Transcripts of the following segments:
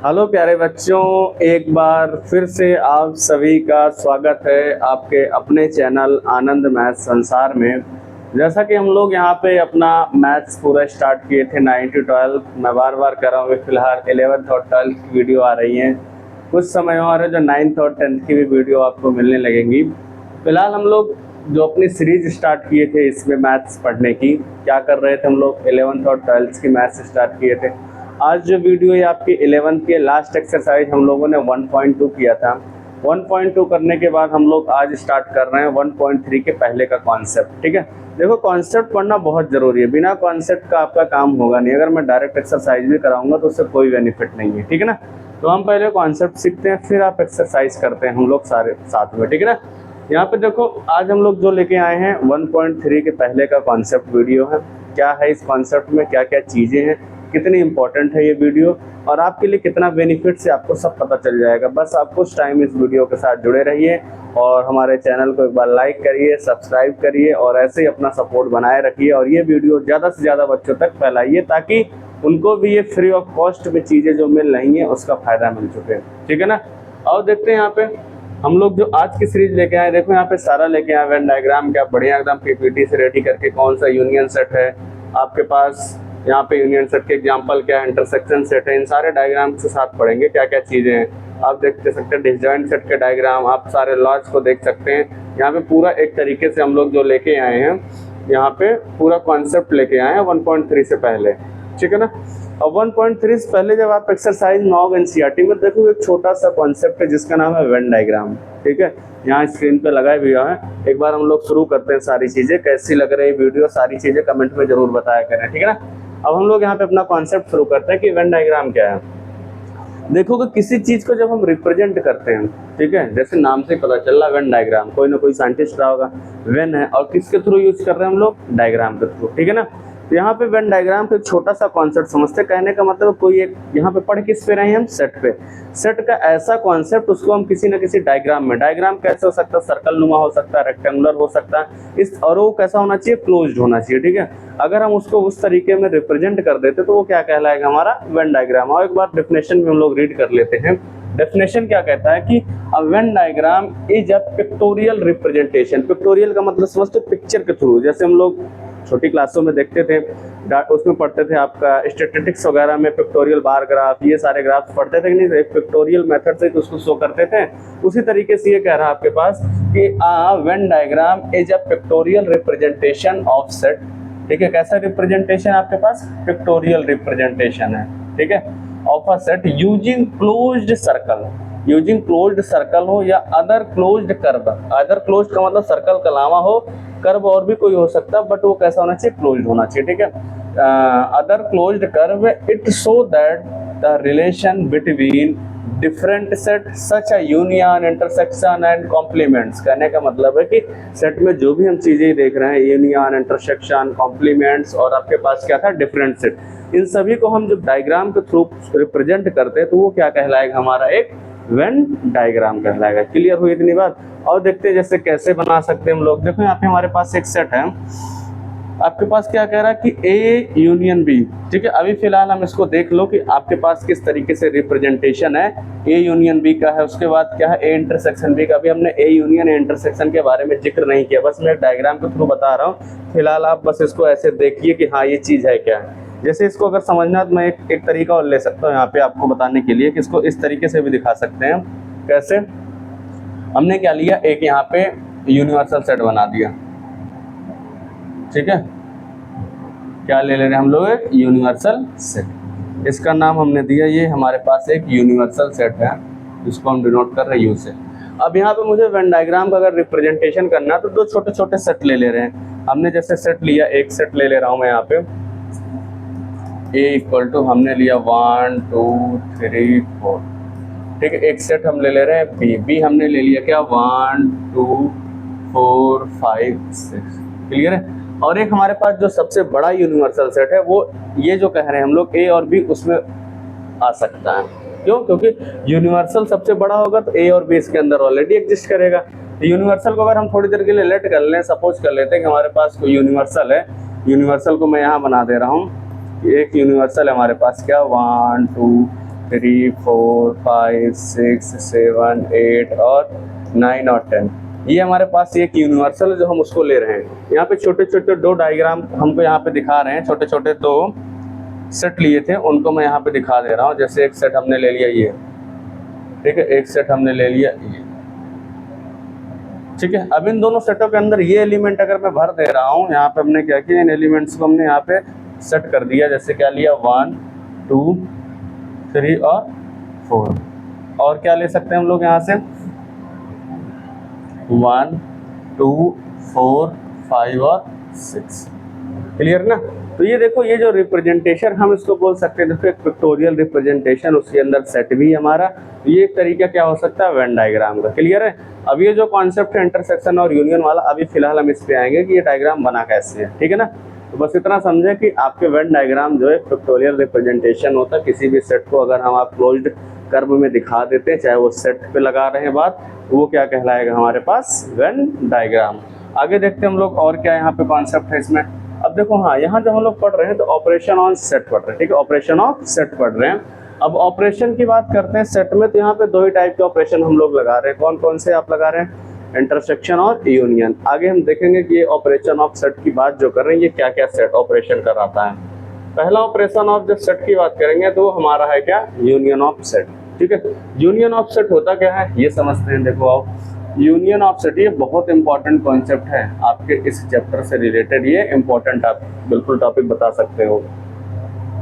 Hello प्यारे बच्चों, एक बार फिर से आप सभी का स्वागत है आपके अपने चैनल आनंद मैथ संसार में। जैसा कि हम लोग यहाँ पे अपना मैथ्स पूरा स्टार्ट किए थे 9 to 12। मैं बार बार कर रहा हूँ, फिलहाल 11th और 12th की वीडियो आ रही हैं। कुछ समय और है जो 9th और 10th की भी वीडियो आपको मिलने लगेंगी। फिलहाल हम लोग जो अपनी सीरीज स्टार्ट किए थे इसमें मैथ्स पढ़ने की, क्या कर रहे थे हम लोग 11th और 12th की मैथ्स स्टार्ट किए थे। आज जो वीडियो है आपकी 11th के लास्ट एक्सरसाइज हम लोगों ने 1.2 किया था। 1.2 करने के बाद हम लोग आज स्टार्ट कर रहे हैं 1.3 के पहले का कॉन्सेप्ट। ठीक है, देखो कॉन्सेप्ट पढ़ना बहुत ज़रूरी है, बिना कॉन्सेप्ट का आपका काम होगा नहीं। अगर मैं डायरेक्ट एक्सरसाइज भी कराऊंगा तो उससे कोई बेनिफिट नहीं है, ठीक है ना। तो हम पहले कॉन्सेप्ट सीखते हैं, फिर आप एक्सरसाइज करते हैं हम लोग सारे साथ में, ठीक है ना। यहाँ पे देखो आज हम लोग जो लेके आए हैं 1.3 के पहले का कॉन्सेप्ट वीडियो है। क्या है इस कॉन्सेप्ट में, क्या क्या चीज़ें हैं, कितनी इंपॉर्टेंट है ये वीडियो और आपके लिए कितना बेनिफिट से आपको सब पता चल जाएगा। बस आप कुछ टाइम इस वीडियो के साथ जुड़े रहिए और हमारे चैनल को एक बार लाइक करिए, सब्सक्राइब करिए और ऐसे ही अपना सपोर्ट बनाए रखिए और ये वीडियो ज़्यादा से ज़्यादा बच्चों तक फैलाइए ताकि उनको भी ये फ्री ऑफ कॉस्ट में चीज़ें जो मिल रही हैं उसका फ़ायदा मिल चुके, ठीक है ना। और देखते हैं यहाँ पे हम लोग जो आज की सीरीज लेके आए, देखो यहाँ पे सारा लेके आए वेन डायग्राम, क्या बढ़िया एकदम पीपीटी से रेडी करके कौन सा यूनियन सेट है आपके पास। यहाँ पे यूनियन सेट के एग्जांपल क्या है, इंटरसेक्शन सेट है, इन सारे डायग्राम के साथ पढ़ेंगे क्या क्या चीज़ें हैं। आप देख सकते हैं डिसजॉइंट सेट के डायग्राम, आप सारे लॉज को देख सकते हैं। यहाँ पे पूरा एक तरीके से हम लोग जो लेके आए हैं, यहाँ पे पूरा कॉन्सेप्ट लेके आए हैं 1.3 से पहले, ठीक है ना। और 1.3 से पहले जब आप एक्सरसाइज 9 एनसीईआरटी में देखो, एक छोटा सा कॉन्सेप्ट है जिसका नाम है वेन डायग्राम, ठीक है। यहाँ स्क्रीन पे लगाए हुआ है। एक बार हम लोग शुरू करते हैं सारी चीज़ें, कैसी लग रही है वीडियो, सारी चीज़ें कमेंट में जरूर बताया करें, ठीक है ना। अब हम लोग यहाँ पे अपना कॉन्सेप्ट शुरू करते हैं कि वेन डायग्राम क्या है। देखो कि किसी चीज़ को जब हम रिप्रेजेंट करते हैं, ठीक है, जैसे नाम से पता चल रहा वेन डायग्राम, कोई ना कोई साइंटिस्ट रहा होगा, वेन है और किसके थ्रू यूज कर रहे हैं हम लोग, डायग्राम के थ्रू, ठीक है ना। तो यहाँ पे वेन डायग्राम पे छोटा सा कॉन्सेप्ट समझते, कहने का मतलब कोई एक यहाँ पे पढ़ किस पे रहे हैं हम, सेट पे। सेट का ऐसा कॉन्सेप्ट उसको हम किसी न किसी डायग्राम में, डायग्राम कैसे हो सकता है, सर्कल नुमा हो सकता है, रेक्टेंगुलर हो सकता है, इस और वो कैसा होना चाहिए, क्लोज्ड होना चाहिए, ठीक है। अगर हम उसको उस तरीके में रिप्रेजेंट कर देते तो वो क्या कहलाएगा, हमारा वेन डायग्राम। और एक बार डेफिनेशन में हम लोग रीड कर लेते हैं। डेफिनेशन क्या कहता है कि a Venn diagram is a pictorial representation. Pictorial का मतलब समझते पिक्चर के थ्रू, जैसे हम लोग छोटी क्लासों में देखते थे, उसमें पढ़ते थे आपका स्टैटिस्टिक्स वगैरह में पिक्टोरियल बार ग्राफ, ये सारे ग्राफ पढ़ते थे कि नहीं, एक पिक्टोरियल मेथड से उसको शो करते थे। उसी तरीके से ये कह रहा है आपके पास कि when diagram is a pictorial representation of set, ठीक है। कैसा रिप्रेजेंटेशन आपके पास, पिक्टोरियल रिप्रेजेंटेशन है, ठीक है, of a set using closed circle, using closed circle हो या other closed curve. Other closed का मतलब सर्कल के अलावा हो, कर्व और भी कोई हो सकता है, बट वो कैसा होना चाहिए, क्लोज्ड होना चाहिए, ठीक है। Other closed curve it show that the relation between different set such a union, intersection and complements. कहने का मतलब है कि सेट में जो भी हम चीजें देख रहे हैं, यूनियन, इंटरसेक्शन, कॉम्प्लीमेंट्स और आपके पास क्या था, डिफरेंट सेट, इन सभी को हम जब डायग्राम के थ्रू रिप्रेजेंट करते हैं तो वो क्या कहलाएगा, हमारा एक वेन डायग्राम कहलाएगा। क्लियर हुई इतनी बात। और देखते हैं जैसे कैसे बना सकते हैं हम लोग। देखो यहाँ पे हमारे पास एक सेट है, आपके पास क्या कह रहा है कि ए यूनियन बी, ठीक है। अभी फिलहाल हम इसको देख लो कि आपके पास किस तरीके से रिप्रेजेंटेशन है ए यूनियन बी का है। उसके बाद क्या है, ए इंटरसेक्शन बी का। अभी हमने ए यूनियन ए इंटरसेक्शन के बारे में जिक्र नहीं किया, बस मैं एक डायग्राम के थ्रू बता रहा हूँ। फिलहाल आप बस इसको ऐसे देखिए कि हाँ ये चीज़ है क्या है। जैसे इसको अगर समझना तो मैं एक तरीका और ले सकता हूँ यहाँ पे आपको बताने के लिए कि इसको इस तरीके से भी दिखा सकते हैं। कैसे, हमने क्या लिया, एक यहाँ पे यूनिवर्सल सेट बना दिया, ठीक है। क्या ले ले रहे हैं हम लोग, एक यूनिवर्सल सेट। इसका नाम हमने दिया, ये हमारे पास एक यूनिवर्सल सेट है, इसको हम डिनोट कर रहे हैं यू से। अब यहाँ पे मुझे वेन डायग्राम का अगर रिप्रेजेंटेशन करना है तो दो छोटे छोटे सेट ले रहे हैं हमने। जैसे सेट लिया, एक सेट ले रहा हूँ मैं यहाँ पे, ए इक्वल टू हमने लिया 1 2 3 4, ठीक है। एक सेट हम ले रहे हैं बी, बी हमने ले लिया क्या, 1 2 4 5 6, क्लियर है। और एक हमारे पास जो सबसे बड़ा यूनिवर्सल सेट है वो ये जो कह रहे हैं हम लोग, ए और बी उसमें आ सकता है। क्यों, क्योंकि यूनिवर्सल सबसे बड़ा होगा तो ए और बी इसके अंदर ऑलरेडी एग्जिस्ट करेगा। यूनिवर्सल को अगर हम थोड़ी देर के लिए लेट कर लें, सपोज कर लेते हैं कि हमारे पास कोई यूनिवर्सल है, यूनिवर्सल को मैं यहाँ बना दे रहा हूँ, एक यूनिवर्सल है हमारे पास क्या, 1 2 3 4 5 6 7 8 और 9 और 10। ये हमारे पास एक यूनिवर्सल है जो हम उसको ले रहे हैं। यहाँ पे छोटे छोटे दो डायग्राम हमको यहाँ पे दिखा रहे हैं, छोटे छोटे दो सेट लिए थे उनको मैं यहाँ पे दिखा दे रहा हूँ। जैसे एक सेट हमने ले लिया ये, ठीक है, एक सेट हमने ले लिया ये, ठीक है। अब इन दोनों सेटों के अंदर ये एलिमेंट अगर मैं भर दे रहा हूँ, यहाँ पे हमने क्या किया, इन एलिमेंट्स को हमने यहाँ पे सेट कर दिया। जैसे क्या लिया, 1 2 3 और 4। और क्या ले सकते हैं हम लोग यहाँ से, 1 2 4 5 और 6। क्लियर ना। तो ये देखो, ये जो रिप्रेजेंटेशन हम इसको बोल सकते हैं, देखो एक पिक्टोरियल रिप्रेजेंटेशन, उसके अंदर सेट भी हमारा, ये एक तरीका क्या हो सकता है, वेन डायग्राम का। क्लियर है। अब ये जो कॉन्सेप्ट है इंटरसेक्शन और यूनियन वाला, अभी फिलहाल हम इस पे आएंगे कि ये डायग्राम बना कैसे है, ठीक है ना। तो बस इतना समझे कि आपके वेन डायग्राम जो है पिक्टोरियल रिप्रेजेंटेशन होता है। किसी भी सेट को अगर हम आप क्लोज्ड कर्व में दिखा देते हैं, चाहे वो सेट पे लगा रहे हैं बात, वो क्या कहलाएगा हमारे पास, वेन डायग्राम। आगे देखते हैं हम लोग और क्या यहाँ पे कॉन्सेप्ट है इसमें। अब देखो, हाँ, यहाँ जब हम लोग पढ़ रहे हैं तो ऑपरेशन ऑन सेट पढ़ रहे हैं, ठीक है, ऑपरेशन ऑफ सेट पढ़ रहे हैं। अब ऑपरेशन की बात करते हैं सेट में, तो यहाँ पे दो ही टाइप के ऑपरेशन हम लोग लगा रहे हैं। कौन कौन से आप लगा रहे हैं, इंटरसेक्शन और यूनियन। आगे हम देखेंगे कि ये ऑपरेशन ऑफ सेट की बात जो कर रहे हैं, ये क्या क्या सेट ऑपरेशन कराता है। पहला ऑपरेशन ऑफ जब सेट की बात करेंगे तो हमारा है क्या, यूनियन ऑफ सेट, ठीक है। यूनियन ऑफ सेट होता क्या है ये समझते हैं। देखो आओ, यूनियन ऑफ सेट ये बहुत इंपॉर्टेंट कॉन्सेप्ट है आपके इस चैप्टर से रिलेटेड, ये इंपॉर्टेंट आप बिल्कुल टॉपिक बता सकते हो।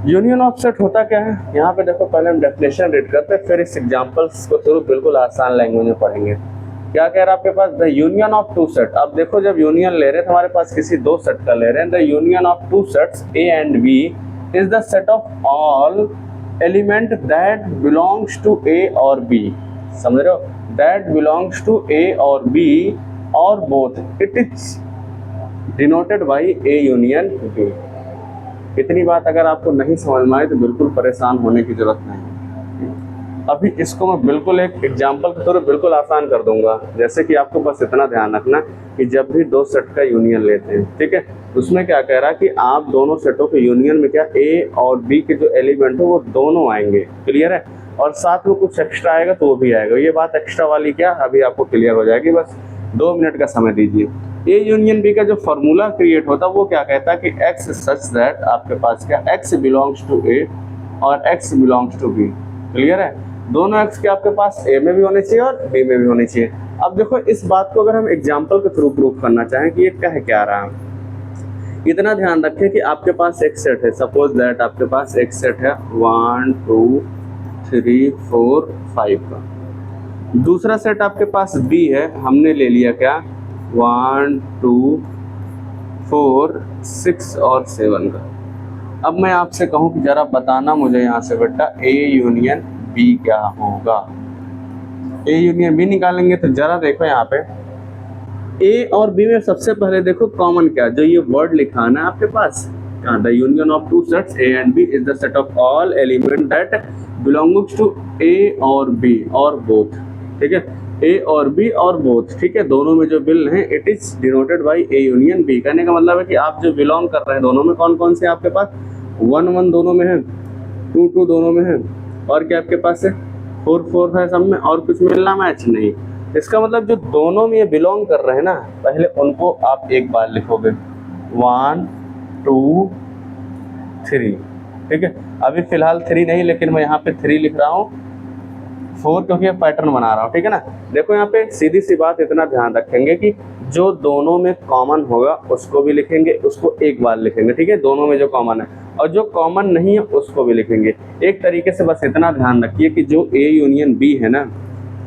यूनियन ऑफ सेट होता क्या है, यहाँ पे देखो, पहले हम डेफिनेशन रीड करते हैं, फिर इस एग्जांपल्स को थ्रू बिल्कुल आसान लैंग्वेज में पढ़ेंगे। क्या कह रहा है आपके पास, the union of two set. अब देखो, जब यूनियन ले रहे हैं तो हमारे पास किसी दो सेट का ले रहे हैं। The union of two sets A and B is the set of all element that belongs to A और बी। समझ रहे हो, that belongs to A or B or both, it is denoted by A union B। इतनी बात अगर आपको नहीं समझ में आए तो बिल्कुल परेशान होने की जरूरत नहीं। अभी इसको मैं बिल्कुल एक एग्जांपल के तौर पर बिल्कुल आसान कर दूंगा। जैसे कि आपको बस इतना ध्यान रखना कि जब भी दो सेट का यूनियन लेते हैं, ठीक है, उसमें क्या कह रहा है कि आप दोनों सेटों के यूनियन में क्या A और B के जो एलिमेंट हो वो दोनों आएंगे। क्लियर है। और साथ में कुछ एक्स्ट्रा आएगा तो वो भी आएगा। ये बात एक्स्ट्रा वाली क्या अभी आपको क्लियर हो जाएगी, बस 2 मिनट का समय दीजिए। ए यूनियन बी का जो फॉर्मूला क्रिएट होता है वो क्या कहता है कि एक्स सच दैट आपके पास क्या, एक्स बिलोंग्स टू ए और X belongs to B. Clear है। दोनों एक्स के आपके पास ए में भी होने चाहिए और बी में भी होने चाहिए। अब देखो, इस बात को अगर हम एग्जाम्पल के थ्रू प्रूफ करना चाहें कि ये कह क्या रहा है, इतना ध्यान रखें कि आपके पास एक सेट है। सपोज दैट आपके पास एक सेट है 1 2 3 4 5 का। दूसरा सेट आपके पास बी है, हमने ले लिया क्या, 1 2 4 6 और 7 का। अब मैं आपसे कहूं कि जरा बताना मुझे यहाँ से बेटा, ए यूनियन बी क्या होगा। ए यूनियन बी निकालेंगे तो जरा देखो यहाँ पे ए और बी में सबसे पहले देखो कॉमन क्या, जो ये वर्ड लिखा है आपके पास, the union of two sets A and B is the set of all element that belongs to A और बी और बोथ। ठीक है, ए और बी और बोथ, ठीक है, दोनों में जो बिल हैं it is denoted by A union B. कहने का मतलब है कि आप जो बिलोंग कर रहे हैं दोनों में कौन कौन से आपके पास, 1 1 दोनों में है, 2 2 दोनों में है, और क्या आपके पास है 4 4 है सब में, और कुछ मिलना मैच नहीं। इसका मतलब जो दोनों में ये बिलोंग कर रहे हैं ना, पहले उनको आप एक बार लिखोगे 1 2 3। ठीक है, अभी फिलहाल 3 नहीं, लेकिन मैं यहाँ पे 3 लिख रहा हूँ, 4 क्योंकि पैटर्न बना रहा हूँ। ठीक है ना, देखो यहाँ पे सीधी सी बात इतना ध्यान रखेंगे कि जो दोनों में कॉमन होगा उसको भी लिखेंगे, उसको एक बार लिखेंगे। ठीक है, दोनों में जो कॉमन है, और जो कॉमन नहीं है उसको भी लिखेंगे। एक तरीके से बस इतना ध्यान रखिए कि जो ए यूनियन बी है ना,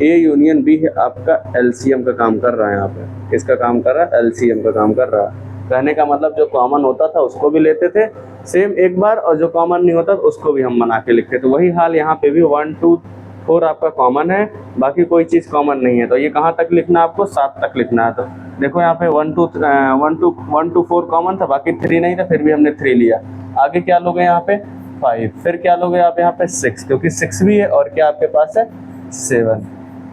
ए यूनियन बी है आपका एलसीएम का काम कर रहा है। यहाँ पे इसका काम कर रहा है, एलसीएम का काम कर रहा है। कहने का मतलब जो कॉमन होता था उसको भी लेते थे सेम एक बार, और जो कॉमन नहीं होता था उसको भी हम बना के लिखते। तो वही हाल यहाँ पे भी 1 2 4 आपका कॉमन है, बाकी कोई चीज़ कॉमन नहीं है। तो ये कहाँ तक लिखना है आपको, 7 तक लिखना है। तो देखो यहाँ पे 1 2 4 कॉमन था, बाकी 3 नहीं था, फिर भी हमने 3 लिया। आगे क्या लोगे यहाँ पे 5, फिर क्या लोगे आप यहाँ पे 6, क्योंकि 6 भी है, और क्या आपके पास है 7।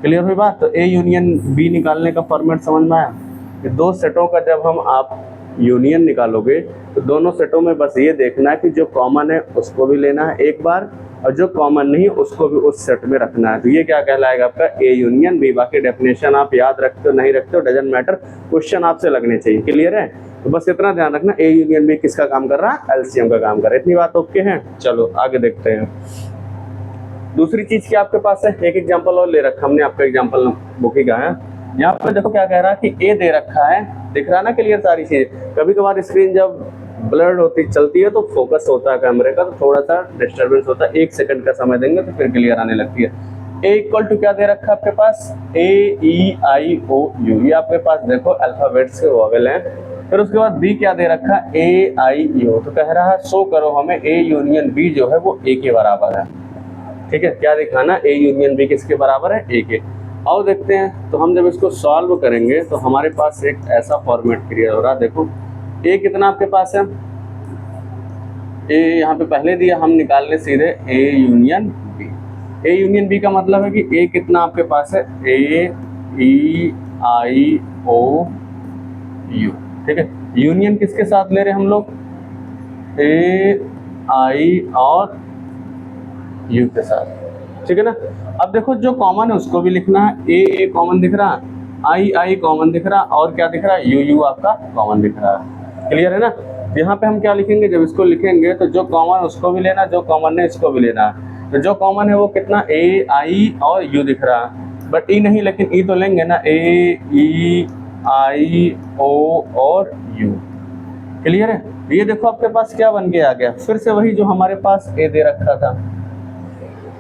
क्लियर हुई बात। तो ए यूनियन बी निकालने का फॉर्मेट समझ में आया कि दो सेटों का जब हम आप यूनियन निकालोगे तो दोनों सेटों में बस ये देखना है कि जो कॉमन है उसको भी लेना है एक बार, और जो कॉमन नहीं है उसको भी उस सेट में रखना है। तो ये क्या कहलाएगा आपका ए यूनियन बी। बाकी डेफिनेशन आप याद रखते हो नहीं रखते हो डजंट मैटर, क्वेश्चन आपसे लगने चाहिए। क्लियर है? तो बस इतना ध्यान रखना ए यूनियन बी किसका काम कर रहा है, एलसीएम का काम कर रहा है। इतनी बात ओके है। चलो आगे देखते हैं। दूसरी चीज क्या आपके पास है, एक एग्जांपल और ले रखा हमने, आपका एग्जांपल बुक ही का है। यहाँ पे देखो क्या कह रहा है कि ए दे रखा है, दिख रहा है ना क्लियर सारी चीज। कभी कभार स्क्रीन जब ब्लर्ड होती चलती है तो फोकस होता है कैमरे का, तो थोड़ा सा डिस्टर्बेंस होता है। 1 सेकंड का समय देंगे तो फिर क्लियर आने लगती है। ए इक्वल टू क्या दे रखा है आपके पास, ए ई आई ओ यू, ये आपके पास देखो अल्फाबेट्स के वोवेल हैं। फिर उसके बाद बी क्या दे रखा है, ए आई ओ। तो कह रहा है शो करो हमें ए यूनियन बी जो है वो ए के बराबर है। ठीक है, क्या दिखाना, ए यूनियन बी किसके बराबर है, ए के। आओ देखते हैं। तो हम जब इसको सॉल्व करेंगे तो हमारे पास एक ऐसा फॉर्मेट क्रिएट हो रहा है। देखो ए कितना आपके पास है, ए यहाँ पे पहले दिया, हम निकाल ले सीधे A union B. A union B का मतलब है कि ए कितना आपके पास है, ए ई आई ओ यू। ठीक है, यूनियन किसके साथ ले रहे हैं हम लोग, ए आई और यू के साथ। ठीक है ना। अब देखो जो कॉमन है उसको भी लिखना है, ए कॉमन दिख रहा है, आई कॉमन दिख रहा है, और क्या दिख रहा है, यू आपका कॉमन दिख रहा है। क्लियर है ना। यहाँ पे हम क्या लिखेंगे, जब इसको लिखेंगे तो जो कॉमन है उसको भी लेना, जो कॉमन है इसको भी लेना है। तो जो कॉमन है वो कितना, ए आई और यू दिख रहा है, बट ई नहीं, लेकिन ई तो लेंगे ना, ए ई आई ओ और यू। क्लियर है। ये देखो आपके पास क्या बन के आ गया, फिर से वही जो हमारे पास ए दे रखा था।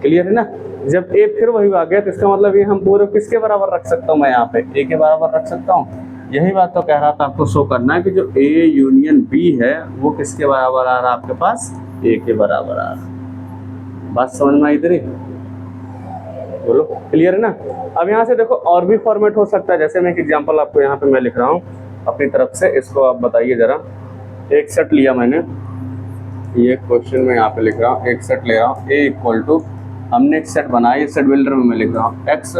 क्लियर है ना। जब ए फिर वही आ गया तो इसका मतलब ये हम पूरे किसके बराबर रख सकता हूँ, मैं यहाँ पे ए के बराबर रख सकता हूँ। यही बात तो कह रहा था आपको शो करना है कि जो ए यूनियन बी है वो किसके बराबर आ रहा है आपके पास, ए के बराबर आ रहा। बात समझ में आई इधर ही, बोलो क्लियर है ना। अब यहाँ से देखो और भी फॉर्मेट हो सकता है, जैसे मैं एक एग्जांपल आपको यहाँ पे मैं लिख रहा हूँ अपनी तरफ से, इसको आप बताइए जरा। एक सेट लिया मैंने, ये क्वेश्चन में यहाँ पे लिख रहा हूँ, एक सेट ले रहा हूँ, ए इक्वल टू, हमने एक सेट बनाया, सेट बिल्डर में मैं लिख रहा हूँ x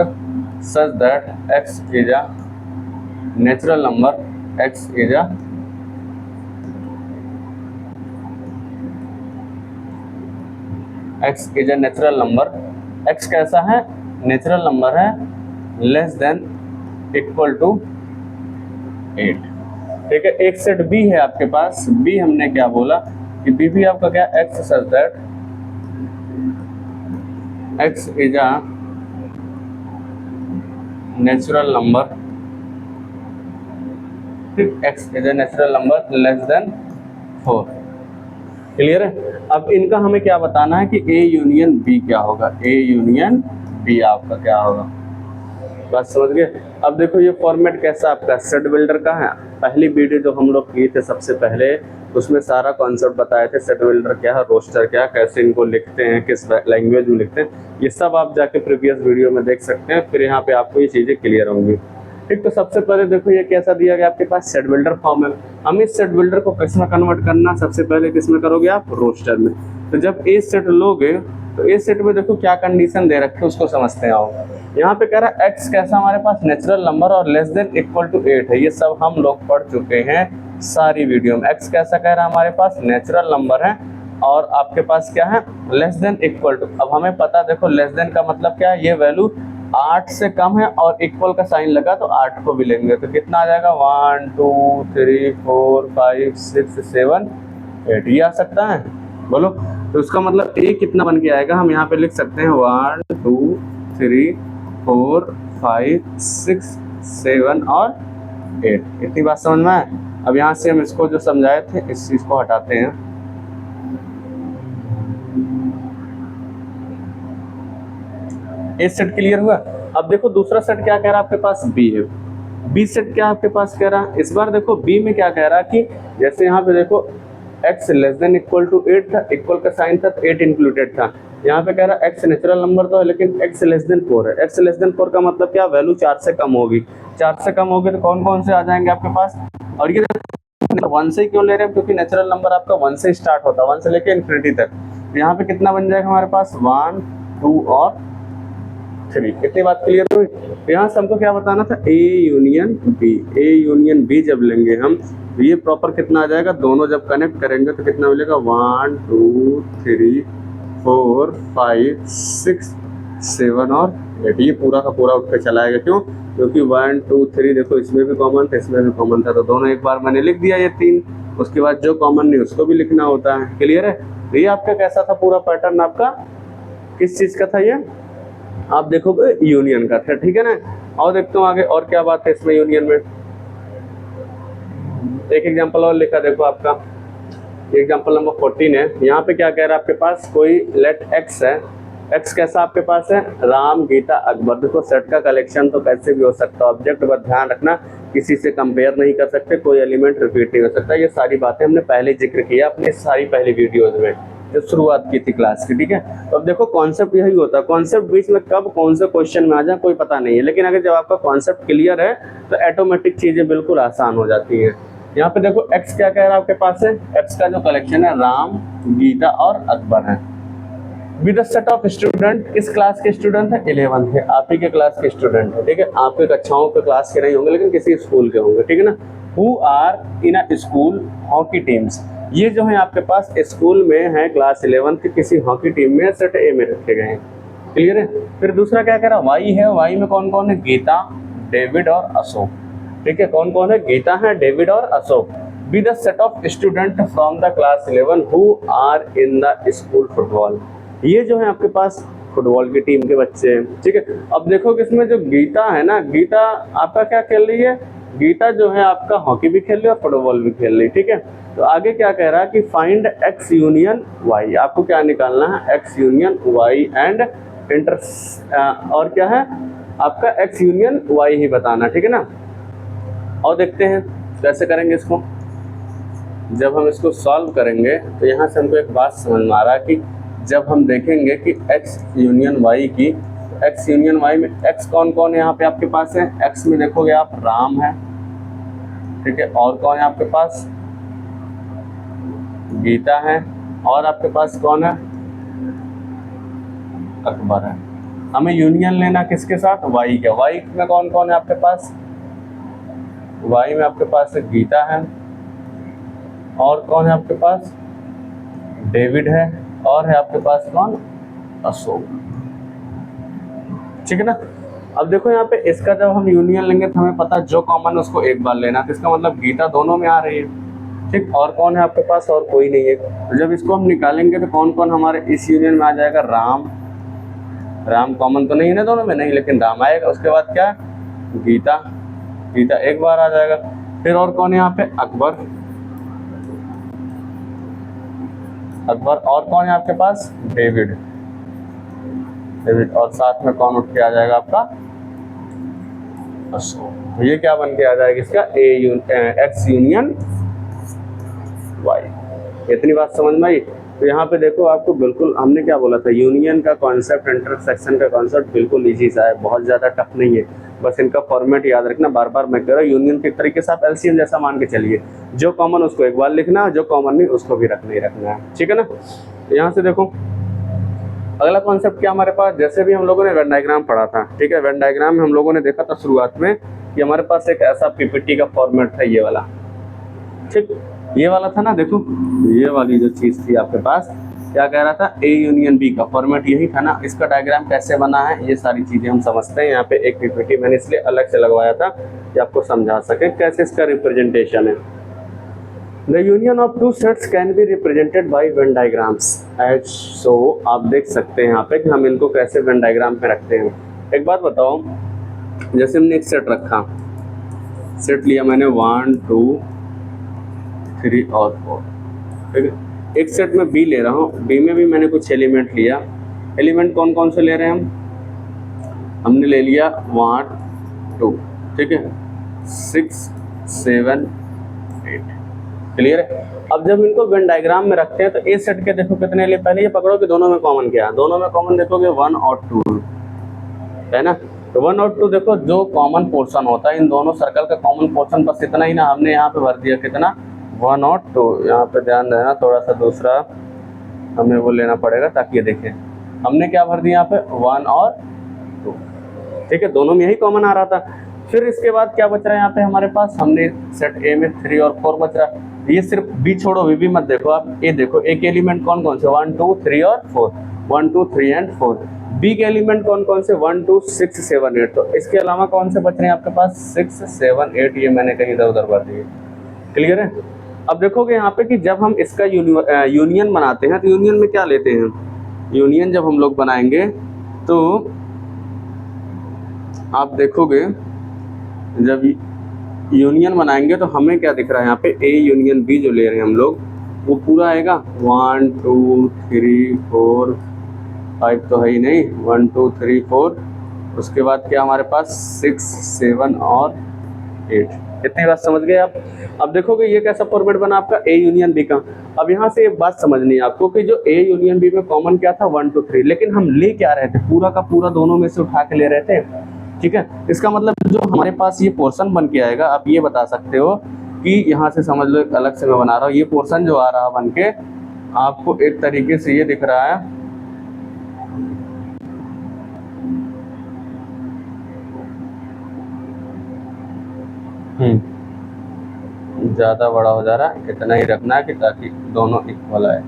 such that x is a natural number, x is a natural number, x कैसा है, नेचुरल नंबर है, लेस देन इक्वल टू 8। ठीक है। एक सेट बी है आपके पास, बी हमने क्या बोला कि बी भी आपका क्या, x such that x is a natural number, x is a natural number less than 4। Clear है। अब इनका हमें क्या बताना है कि ए यूनियन बी क्या होगा, ए यूनियन बी आपका क्या होगा। बात समझ गए। अब देखो ये फॉर्मेट कैसा आपका सेट बिल्डर का है। पहली वीडियो जो हम लोग किए थे सबसे पहले, उसमें सारा कॉन्सेप्ट बताए थे, सेट बिल्डर क्या है, रोस्टर क्या है, कैसे इनको लिखते हैं, किस लैंग्वेज में लिखते हैं, ये सब आप जाके प्रीवियस वीडियो में देख सकते हैं। फिर यहाँ पे आपको ये चीज़ें क्लियर होंगी। ठीक, तो सबसे पहले देखो ये कैसा दिया गया आपके पास, सेट बिल्डर फॉर्म है। हम इस सेट बिल्डर को किस में कन्वर्ट करना, सबसे पहले किस में करोगे आप, रोस्टर में। तो जब ए सेट लोगे तो ए सेट में देखो क्या कंडीशन दे रखे उसको समझते हैं आओ। यहाँ पे कह रहा है एक्स कैसा हमारे पास, नेचुरल नंबर और लेस देन इक्वल टू 8 है। ये सब हम लोग पढ़ चुके हैं सारी वीडियो में। एक्स कैसा कह रहा है हमारे पास, नेचुरल नंबर है, और आपके पास क्या है, लेस देन इक्वल टू। अब हमें पता देखो लेस देन का मतलब क्या है, ये वैल्यू 8 से कम है और इक्वल का साइन लगा तो 8 को भी लेंगे तो कितना आ जाएगा, 1 2 3 4 5 6 7 8, ये आ सकता है। बोलो तो उसका मतलब ए कितना बन के आएगा, हम यहाँ पे लिख सकते हैं 1 2 3 4 5 6 7 और 8। इतनी बात समझ में आए। अब यहाँ से हम इसको जो समझाए थे इस चीज को हटाते हैं। ए सेट क्लियर हुआ। अब देखो दूसरा सेट क्या कह रहा है आपके पास, बी है। बी सेट क्या आपके पास कह रहा है, इस बार देखो बी में क्या कह रहा है कि जैसे यहाँ पे देखो x less than equal to 8 था, इक्वल का साइन था तो 8 इंक्लूडेड था। यहाँ पे कह रहा है x नेचुरल नंबर तो है लेकिन x लेस देन 4 है। x लेस देन 4 का मतलब क्या, वैल्यू 4 से कम होगी। 4 से कम होगी तो कौन कौन से आ जाएंगे आपके पास, और ये 1 से क्यों ले रहे हैं, क्योंकि नेचुरल नंबर आपका 1 से स्टार्ट होता है, 1 से लेके इन्फिनिटी तक। यहाँ पे कितना बन जाएगा हमारे पास, 1 2 और 3। इतनी बात क्लियर हुई। यहाँ से हमको क्या बताना था, A union B. A union B जब लेंगे हम ये प्रॉपर कितना आ जाएगा, दोनों जब कनेक्ट करेंगे तो कितना मिलेगा, 1 2 3 4 5 6 7 और 8, ये पूरा का पूरा उठ के चला आएगा। क्यों? क्योंकि 1 2 3 देखो इसमें भी कॉमन था, इसमें भी कॉमन था, तो दोनों एक बार मैंने लिख दिया ये 3। उसके बाद जो कॉमन नहीं उसको भी लिखना होता है। क्लियर है? तो ये आपका कैसा था पूरा पैटर्न, आपका किस चीज का था ये? आप देखोगे यूनियन का था। ठीक है ना? और देखते हूँ आगे और क्या बात है इसमें यूनियन में। एक एग्जांपल और लिखा देखो आपका, एग्जांपल नंबर 14 है। यहाँ पे क्या कह रहा है आपके पास, कोई लेट एक्स है, एक्स कैसा आपके पास है, राम गीता अकबर। देखो सेट का कलेक्शन तो कैसे भी हो सकता है, ऑब्जेक्ट पर ध्यान रखना किसी से कंपेयर नहीं कर सकते, कोई एलिमेंट रिपीट नहीं हो सकता। ये सारी बातें हमने पहले जिक्र किया अपने सारी पहली वीडियोज में जो शुरुआत की थी क्लास की। ठीक है? तो अब देखो कॉन्सेप्ट यही होता है, कॉन्सेप्ट बीच में कब कौन से क्वेश्चन में आ जाए कोई पता नहीं है, लेकिन अगर जब आपका कॉन्सेप्ट क्लियर है तो ऑटोमेटिक चीजें बिल्कुल आसान हो जाती है। यहाँ पे देखो एक्स क्या कह रहा है आपके पास है, एक्स का जो कलेक्शन है राम गीता और अकबर है। With the set of student, किस क्लास के स्टूडेंट है? 11th है, आप ही के क्लास के स्टूडेंट है। ठीक है? आपके कक्षाओं के क्लास के नहीं होंगे लेकिन किसी स्कूल के होंगे। ठीक है ना? Who are in a school hockey teams, ये जो है आपके पास स्कूल में है क्लास 11th के किसी हॉकी टीम में सेट ए में रखे गए हैं। क्लियर है? फिर दूसरा क्या कह रहा है, वाई है, वाई में कौन कौन है? गीता, डेविड और अशोक। ठीक है? कौन कौन है? गीता है, डेविड और Ashok. B the set of student from the class 11 who are in the school football, ये जो है आपके पास फुटबॉल की टीम के बच्चे हैं। ठीक है? अब देखो कि इसमें जो गीता है ना, गीता आपका क्या खेल रही है? गीता जो है आपका हॉकी भी खेल रही है और फुटबॉल भी खेल रही है। ठीक है? तो आगे क्या कह रहा है कि फाइंड एक्स यूनियन वाई, आपको क्या निकालना है? X union Y and inter और क्या है आपका एक्स यूनियन वाई ही बताना। ठीक है ना? और देखते हैं कैसे करेंगे इसको। जब हम इसको सॉल्व करेंगे तो यहाँ से हमको एक बात समझ में आ रहा है कि जब हम देखेंगे कि x यूनियन y की, x यूनियन y में x कौन कौन है यहाँ पे आपके पास है? x में देखोगे आप राम है। ठीक है? और कौन है आपके पास? गीता है। और आपके पास कौन है? अकबर है। हमें यूनियन लेना किसके साथ? y के। y में कौन कौन है आपके पास? y में आपके पास गीता है, और कौन है आपके पास? डेविड है, और है आपके पास कौन? अशोक। ठीक है ना? अब देखो यहाँ पे इसका जब हम यूनियन लेंगे तो हमें पता जो कॉमन उसको एक बार लेना, तो इसका मतलब गीता दोनों में आ रही है। ठीक? और कौन है आपके पास? और कोई नहीं है। तो जब इसको हम निकालेंगे तो कौन कौन हमारे इस यूनियन में आ जाएगा? राम, राम कॉमन तो नहीं है ना दोनों में, नहीं, लेकिन राम आएगा। उसके बाद क्या? गीता, गीता एक बार आ जाएगा। फिर और कौन है यहाँ पे? अकबर, अकबर। और कौन है आपके पास? David, David. और साथ में कौन उठ के आ जाएगा आपका? अशोक। तो ये क्या बन के आ जाएगा इसका? X union Y. इतनी बात समझ में आई? तो यहाँ पे देखो आपको बिल्कुल हमने क्या बोला था, यूनियन का कॉन्सेप्ट, इंटरसेक्शन का कॉन्सेप्ट बिल्कुल इजी सा है, बहुत ज़्यादा टफ नहीं है। बस इनका फॉर्मेट याद रखना। बार बार मैं कह रहा हूँ यूनियन के तरीके से आप एलसीएम जैसा मान के चलिए, जो कॉमन उसको एक बार लिखना, जो कॉमन नहीं उसको भी रखना ही रखना है। ठीक है ना? यहाँ से देखो अगला कॉन्सेप्ट क्या हमारे पास, जैसे भी हम लोगों ने वेन डायग्राम पढ़ा था। ठीक है? वेन डायग्राम में हम लोगों ने देखा था शुरुआत में कि हमारे पास एक ऐसा पीपीटी का फॉर्मेट था, ये वाला। ठीक? ये वाला था ना, देखो ये वाली जो चीज़ थी आपके पास, क्या कह रहा था? ए यूनियन बी का फॉर्मेट यही था ना। इसका डायग्राम कैसे बना है ये सारी चीज़ें हम समझते हैं। यहाँ पे एक पीपीटी मैंने इसलिए अलग से लगवाया था कि आपको समझा सके कैसे इसका रिप्रेजेंटेशन है। The union of two sets can be represented by Venn diagrams as so. आप देख सकते हैं यहाँ पे कि हम इनको कैसे वेन डायग्राम पे रखते हैं। एक बात बताओ, जैसे हमने एक सेट रखा, सेट लिया मैंने 1 2 3 और 4। ठीक है? एक सेट में बी ले रहा हूँ, बी में भी मैंने कुछ एलिमेंट लिया। एलिमेंट कौन कौन से ले रहे हैं हमने ले लिया 1 2। ठीक है? 6 7 8। क्लियर है? अब जब इनको वेन डायग्राम में रखते हैं तो ए सेट के देखो कितने लिए, पहले ये पकड़ो कि दोनों में कॉमन क्या है। दोनों में कॉमन देखोगे 1 और 2 है ना। तो 1 और 2 देखो जो कॉमन पोर्शन होता है इन दोनों सर्कल का कॉमन पोर्शन बस इतना ही ना, हमने यहाँ पे भर दिया कितना 1 और 2। यहाँ पे ध्यान देना थोड़ा सा, दूसरा हमें वो लेना पड़ेगा ताकि ये देखें हमने क्या भर दिया यहाँ पे 1 और 2। ठीक है? दोनों में यही कॉमन आ रहा था। फिर इसके बाद क्या बच रहा है यहाँ पे हमारे पास, हमने सेट ए में 3 और 4 बच रहा है। ये सिर्फ बी छोड़ो, वी भी मत देखो आप, ए देखो एक एलिमेंट कौन कौन से 1 2 3 और 4। 1 2 3 एंड 4। बी के एलिमेंट कौन कौन से 1 2 6 7 8। तो इसके अलावा कौन से बच रहे हैं आपके पास 6 7 8, ये मैंने कहीं इधर उधर कर दिए। क्लियर है। अब देखोगे यहाँ पे कि जब हम इसका यूनियन बनाते हैं तो यूनियन में क्या लेते हैं, यूनियन जब हम लोग बनाएंगे तो आप देखोगे जब यूनियन बनाएंगे तो हमें क्या दिख रहा है यहाँ पे ए यूनियन बी जो ले रहे हैं हम लोग वो पूरा आएगा 1 2 3 4 5 तो है ही नहीं, 1 2 3 4, उसके बाद क्या हमारे पास 6 7 और 8। इतनी बात समझ गए आप। अब देखोगे ये कैसा फॉर्मेट बना आपका ए यूनियन बी का। अब यहाँ से एक बात समझनी है आपको कि जो ए यूनियन बी में कॉमन क्या था 1 2 3, लेकिन हम ले क्या रहे थे, पूरा का पूरा दोनों में से उठा के ले रहे थे। ठीक है, इसका मतलब जो हमारे पास ये पोर्शन बन के आएगा, आप ये बता सकते हो कि यहाँ से समझ लो एक अलग से मैं बना रहा हूँ, ये पोर्शन जो आ रहा बन के आपको एक तरीके से ये दिख रहा है ज्यादा बड़ा हो जा रहा है, इतना ही रखना है कि ताकि दोनों इक्वल आए।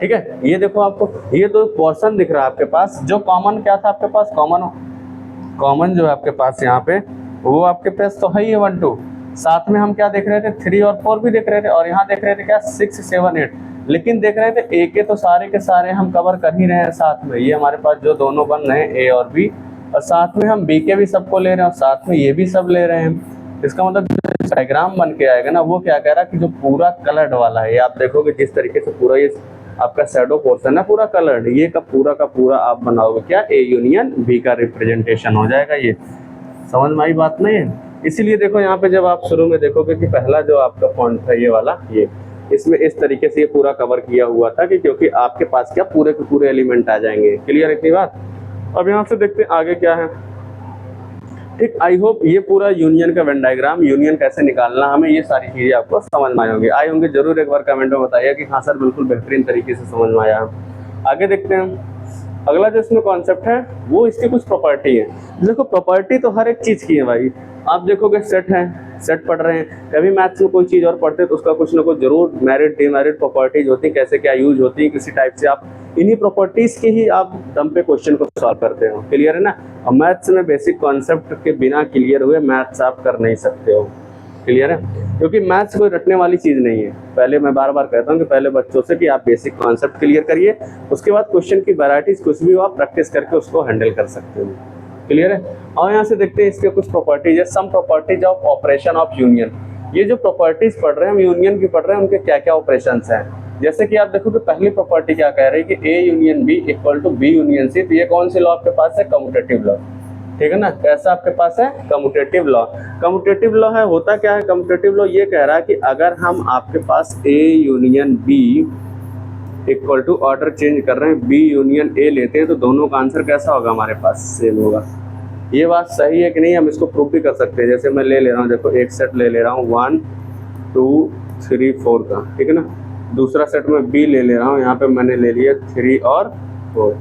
ठीक है, ये देखो आपको ये दो पोर्शन दिख रहा है आपके पास, जो कॉमन क्या था आपके पास, कॉमन जो है आपके पास यहाँ पे वो आपके पास तो है ही 1 2, साथ में हम क्या देख रहे थे 3 और 4 भी देख रहे थे, और यहाँ देख रहे थे क्या 6 7 8, लेकिन देख रहे थे ए के तो सारे के सारे हम कवर कर ही रहे हैं साथ में, ये हमारे पास जो दोनों बन रहे हैं ए और बी, और साथ में हम बी के भी सबको ले रहे हैं और साथ में ये भी सब ले रहे हैं। इसका मतलब डायग्राम बन के आएगा ना, वो क्या कह रहा है कि जो पूरा कलर्ड वाला है, ये आप देखोगे जिस तरीके से पूरा ये आपका शैडो पोर्शन है पूरा कलर्ड, ये का पूरा आप बनाओगे क्या ए यूनियन बी का रिप्रेजेंटेशन हो जाएगा। ये समझ में आई बात नहीं है। इसीलिए देखो यहाँ पे जब आप शुरू में देखोगे कि पहला जो आपका फॉन्ट था ये वाला, ये इसमें इस तरीके से ये पूरा कवर किया हुआ था कि क्योंकि आपके पास क्या पूरे के पूरे एलिमेंट आ जाएंगे। क्लियर इतनी बात। अब यहाँ से देखते हैं आगे क्या है। ठीक, आई होप ये पूरा यूनियन का वेन डायग्राम, यूनियन कैसे निकालना, हमें ये सारी चीजें आपको समझ में आई होंगे। जरूर एक बार कमेंट में बताइए कि हाँ सर बिल्कुल बेहतरीन तरीके से समझ में आया। आगे देखते हैं अगला जो इसमें कॉन्सेप्ट है वो इसकी कुछ प्रॉपर्टी है। देखो प्रॉपर्टी तो हर एक चीज की है भाई। आप देखोगे सेट है, सेट पढ़ रहे हैं, कभी मैथ्स में कोई चीज और पढ़ते हैं तो उसका कुछ ना कुछ जरूर मेरिट डिमेरिट प्रॉपर्टीज होती है, कैसे क्या यूज होती है, किसी टाइप से आप इन्हीं प्रॉपर्टीज के ही आप दम पे क्वेश्चन को सॉल्व करते हो। क्लियर है ना। और मैथ्स में बेसिक कॉन्सेप्ट के बिना क्लियर हुए मैथ्स आप कर नहीं सकते हो। क्लियर है, क्योंकि मैथ्स कोई रटने वाली चीज नहीं है। पहले मैं बार बार कहता हूँ कि पहले बच्चों से कि आप बेसिक कॉन्सेप्ट क्लियर करिए, उसके बाद क्वेश्चन की वैरायटीज कुछ भी हो आप प्रैक्टिस करके उसको हैंडल कर सकते हो। क्लियर है। और यहाँ से देखते हैं इसके कुछ प्रॉपर्टीज है। Some properties of operation of union. ये जो प्रॉपर्टीज पढ़ रहे हैं हम यूनियन की पढ़ रहे हैं, उनके क्या क्या ऑपरेशन हैं। जैसे कि आप देखो कि पहली प्रॉपर्टी क्या कह रही है कि A union B equal to B union C. तो ये कौन सी लॉ आपके पास है, कम्यूटेटिव लॉ। ठीक है ना, कैसा आपके पास है, कम्यूटेटिव लॉ। कम्यूटेटिव लॉ है, होता क्या है कम्यूटेटिव लॉ, ये कह रहा है कि अगर हम आपके पास A union B equal to order change कर रहे हैं बी यूनियन ए लेते हैं तो दोनों का आंसर कैसा होगा, हमारे पास सेम होगा। ये बात सही है कि नहीं, हम इसको प्रूव भी कर सकते हैं। जैसे मैं ले रहा हूँ, देखो एक सेट ले रहा हूँ 1 2 3 4 का, ठीक है ना। दूसरा सेट में बी ले रहा हूँ, यहाँ पे मैंने ले लिया 3 और 4।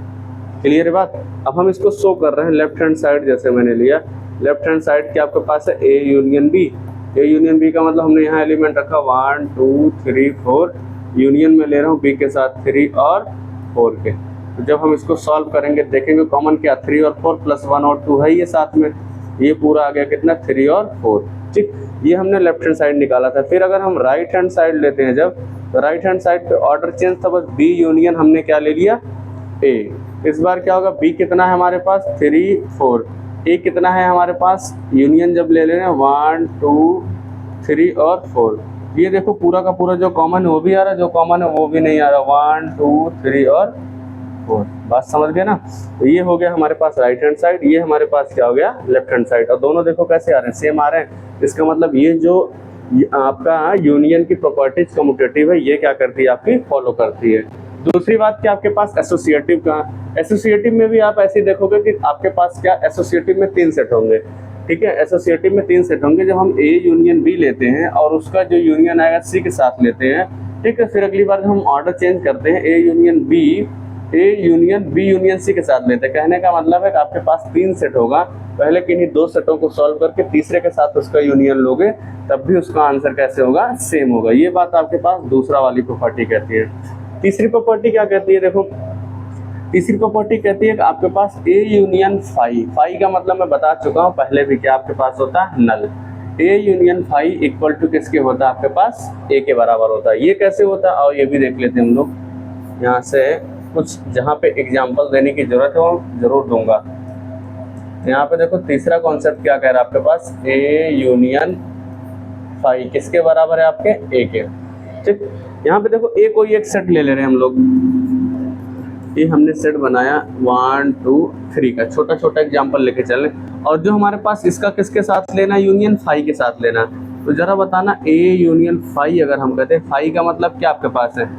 क्लियर है बात। अब हम इसको शो कर रहे हैं लेफ्ट हैंड साइड, जैसे मैंने लिया लेफ्ट हैंड साइड क्या आपके पास है A union B. A union B का मतलब हमने यहाँ एलिमेंट रखा 1 2 3 4, यूनियन में ले रहा हूँ बी के साथ 3 और 4 के। तो जब हम इसको सॉल्व करेंगे देखेंगे कॉमन क्या 3 और 4 प्लस 1 और 2 है, ये साथ में ये पूरा आ गया कितना 3 और 4। ठीक, ये हमने लेफ्ट हैंड साइड निकाला था। फिर अगर हम राइट हैंड साइड लेते हैं जब, तो राइट हैंड साइड पे ऑर्डर चेंज था, बस बी यूनियन हमने क्या ले लिया ए। इस बार क्या होगा, बी कितना है हमारे पास 3 4, ए कितना है हमारे पास, यूनियन जब ले लेना 1 2 3 और 4। ये देखो पूरा का पूरा जो कॉमन है वो भी आ रहा है, जो कॉमन है वो भी नहीं आ रहा, 1 2 3 और 4। बात समझ गए ना। तो ये हो गया हमारे पास राइट हैंड साइड, ये हमारे पास क्या हो गया लेफ्ट हैंड साइड। और दोनों देखो कैसे आ रहे हैं, सेम आ रहे हैं। इसका मतलब ये जो आपका यूनियन की प्रॉपर्टीज कम्यूटेटिव है, ये क्या करती है आपकी फॉलो करती है। दूसरी बात क्या आपके पास एसोसिएटिव का, एसोसिएटिव में भी आप ऐसे देखोगे कि आपके पास क्या एसोसिएटिव में 3 सेट होंगे। ठीक है, एसोसिएटिव में 3 सेट होंगे। जब हम ए यूनियन बी लेते हैं और उसका जो यूनियन आएगा सी के साथ लेते हैं, ठीक है, फिर अगली बार जब हम ऑर्डर चेंज करते हैं A union B union C के साथ लेते हैं। कहने का मतलब है कि आपके पास 3 सेट होगा, पहले किन्हीं 2 सेटों को सॉल्व करके तीसरे के साथ उसका यूनियन लोगे तब भी उसका आंसर कैसे होगा, सेम होगा। ये बात आपके पास दूसरा वाली प्रॉपर्टी कहती है। तीसरी प्रॉपर्टी क्या कहती है, देखो तीसरी प्रॉपर्टी कहती है कि आपके पास ए यूनियन फाई, फाई का मतलब मैं बता चुका हूँ पहले भी, क्या आपके पास होता है null. A union phi equal to किसके होता है आपके पास, ए के बराबर होता है। ये कैसे होता है और ये भी देख लेते हैं हम लोग। यहाँ से कुछ जहाँ पे एग्जाम्पल देने की जरूरत है वो जरूर दूंगा। यहाँ पे देखो तीसरा कॉन्सेप्ट क्या कह रहा है आपके पास, ए यूनियन फाई किसके बराबर है आपके, ए के। ठीक, यहाँ पे देखो ए कोई एक सेट ले रहे हैं हम लोग, ये हमने सेट बनाया 1 2 3 का, छोटा छोटा एग्जाम्पल लेके चलें। और जो हमारे पास इसका किसके साथ लेना है, यूनियन फाई के साथ लेना। तो जरा बताना ए यूनियन फाई अगर हम कहते हैं, फाई का मतलब क्या आपके पास है,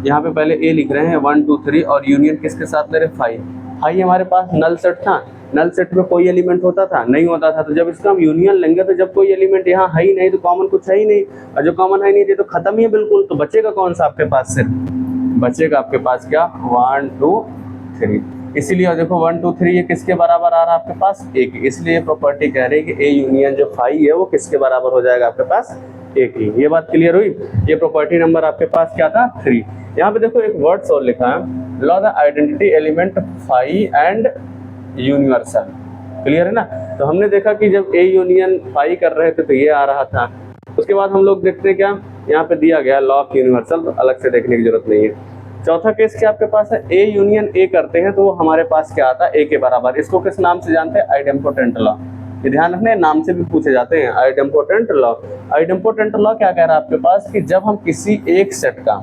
यहाँ पे पहले ए लिख रहे हैं 1 2 3 और यूनियन किसके साथ ले रहे हैं, फाई। फाई हमारे पास नल सेट था, नल सेट में कोई एलिमेंट होता था, नहीं होता था। तो जब इसका हम यूनियन लेंगे तो जब कोई एलिमेंट यहाँ है ही नहीं तो कॉमन कुछ है ही नहीं, और जो कॉमन है नहीं तो खत्म ही है बिल्कुल। तो बचेगा कौन सा आपके पास सेट, बचेगा आपके पास क्या 1 2 3। इसीलिए देखो 1 2 3 ये किसके बराबर आ रहा है आपके पास, ए की। इसलिए ये प्रॉपर्टी कह रही है कि ए यूनियन जो फाई है वो किसके बराबर हो जाएगा आपके पास, ए की। ये बात क्लियर हुई। ये प्रॉपर्टी नंबर आपके पास क्या था 3। यहाँ पे देखो एक वर्ड्स और लिखा है, law the identity element phi and universal. Clear है ना। तो हमने देखा कि जब ए यूनियन फाई कर रहे थे तो ये आ रहा था। उसके बाद हम लोग देखते हैं क्या, यहाँ पे दिया गया लॉ ऑफ यूनिवर्सल, तो अलग से देखने की जरूरत नहीं है। चौथा केस क्या आपके पास है, ए यूनियन ए करते हैं तो वो हमारे पास क्या आता है, ए के बराबर। इसको किस नाम से जानते हैं, आइडेम्पोटेंट लॉ। ये ध्यान रखने, नाम से भी पूछे जाते हैं, आइडेम्पोटेंट लॉ। आइडेम्पोटेंट लॉ क्या कह रहा है आपके पास कि जब हम किसी एक सेट का,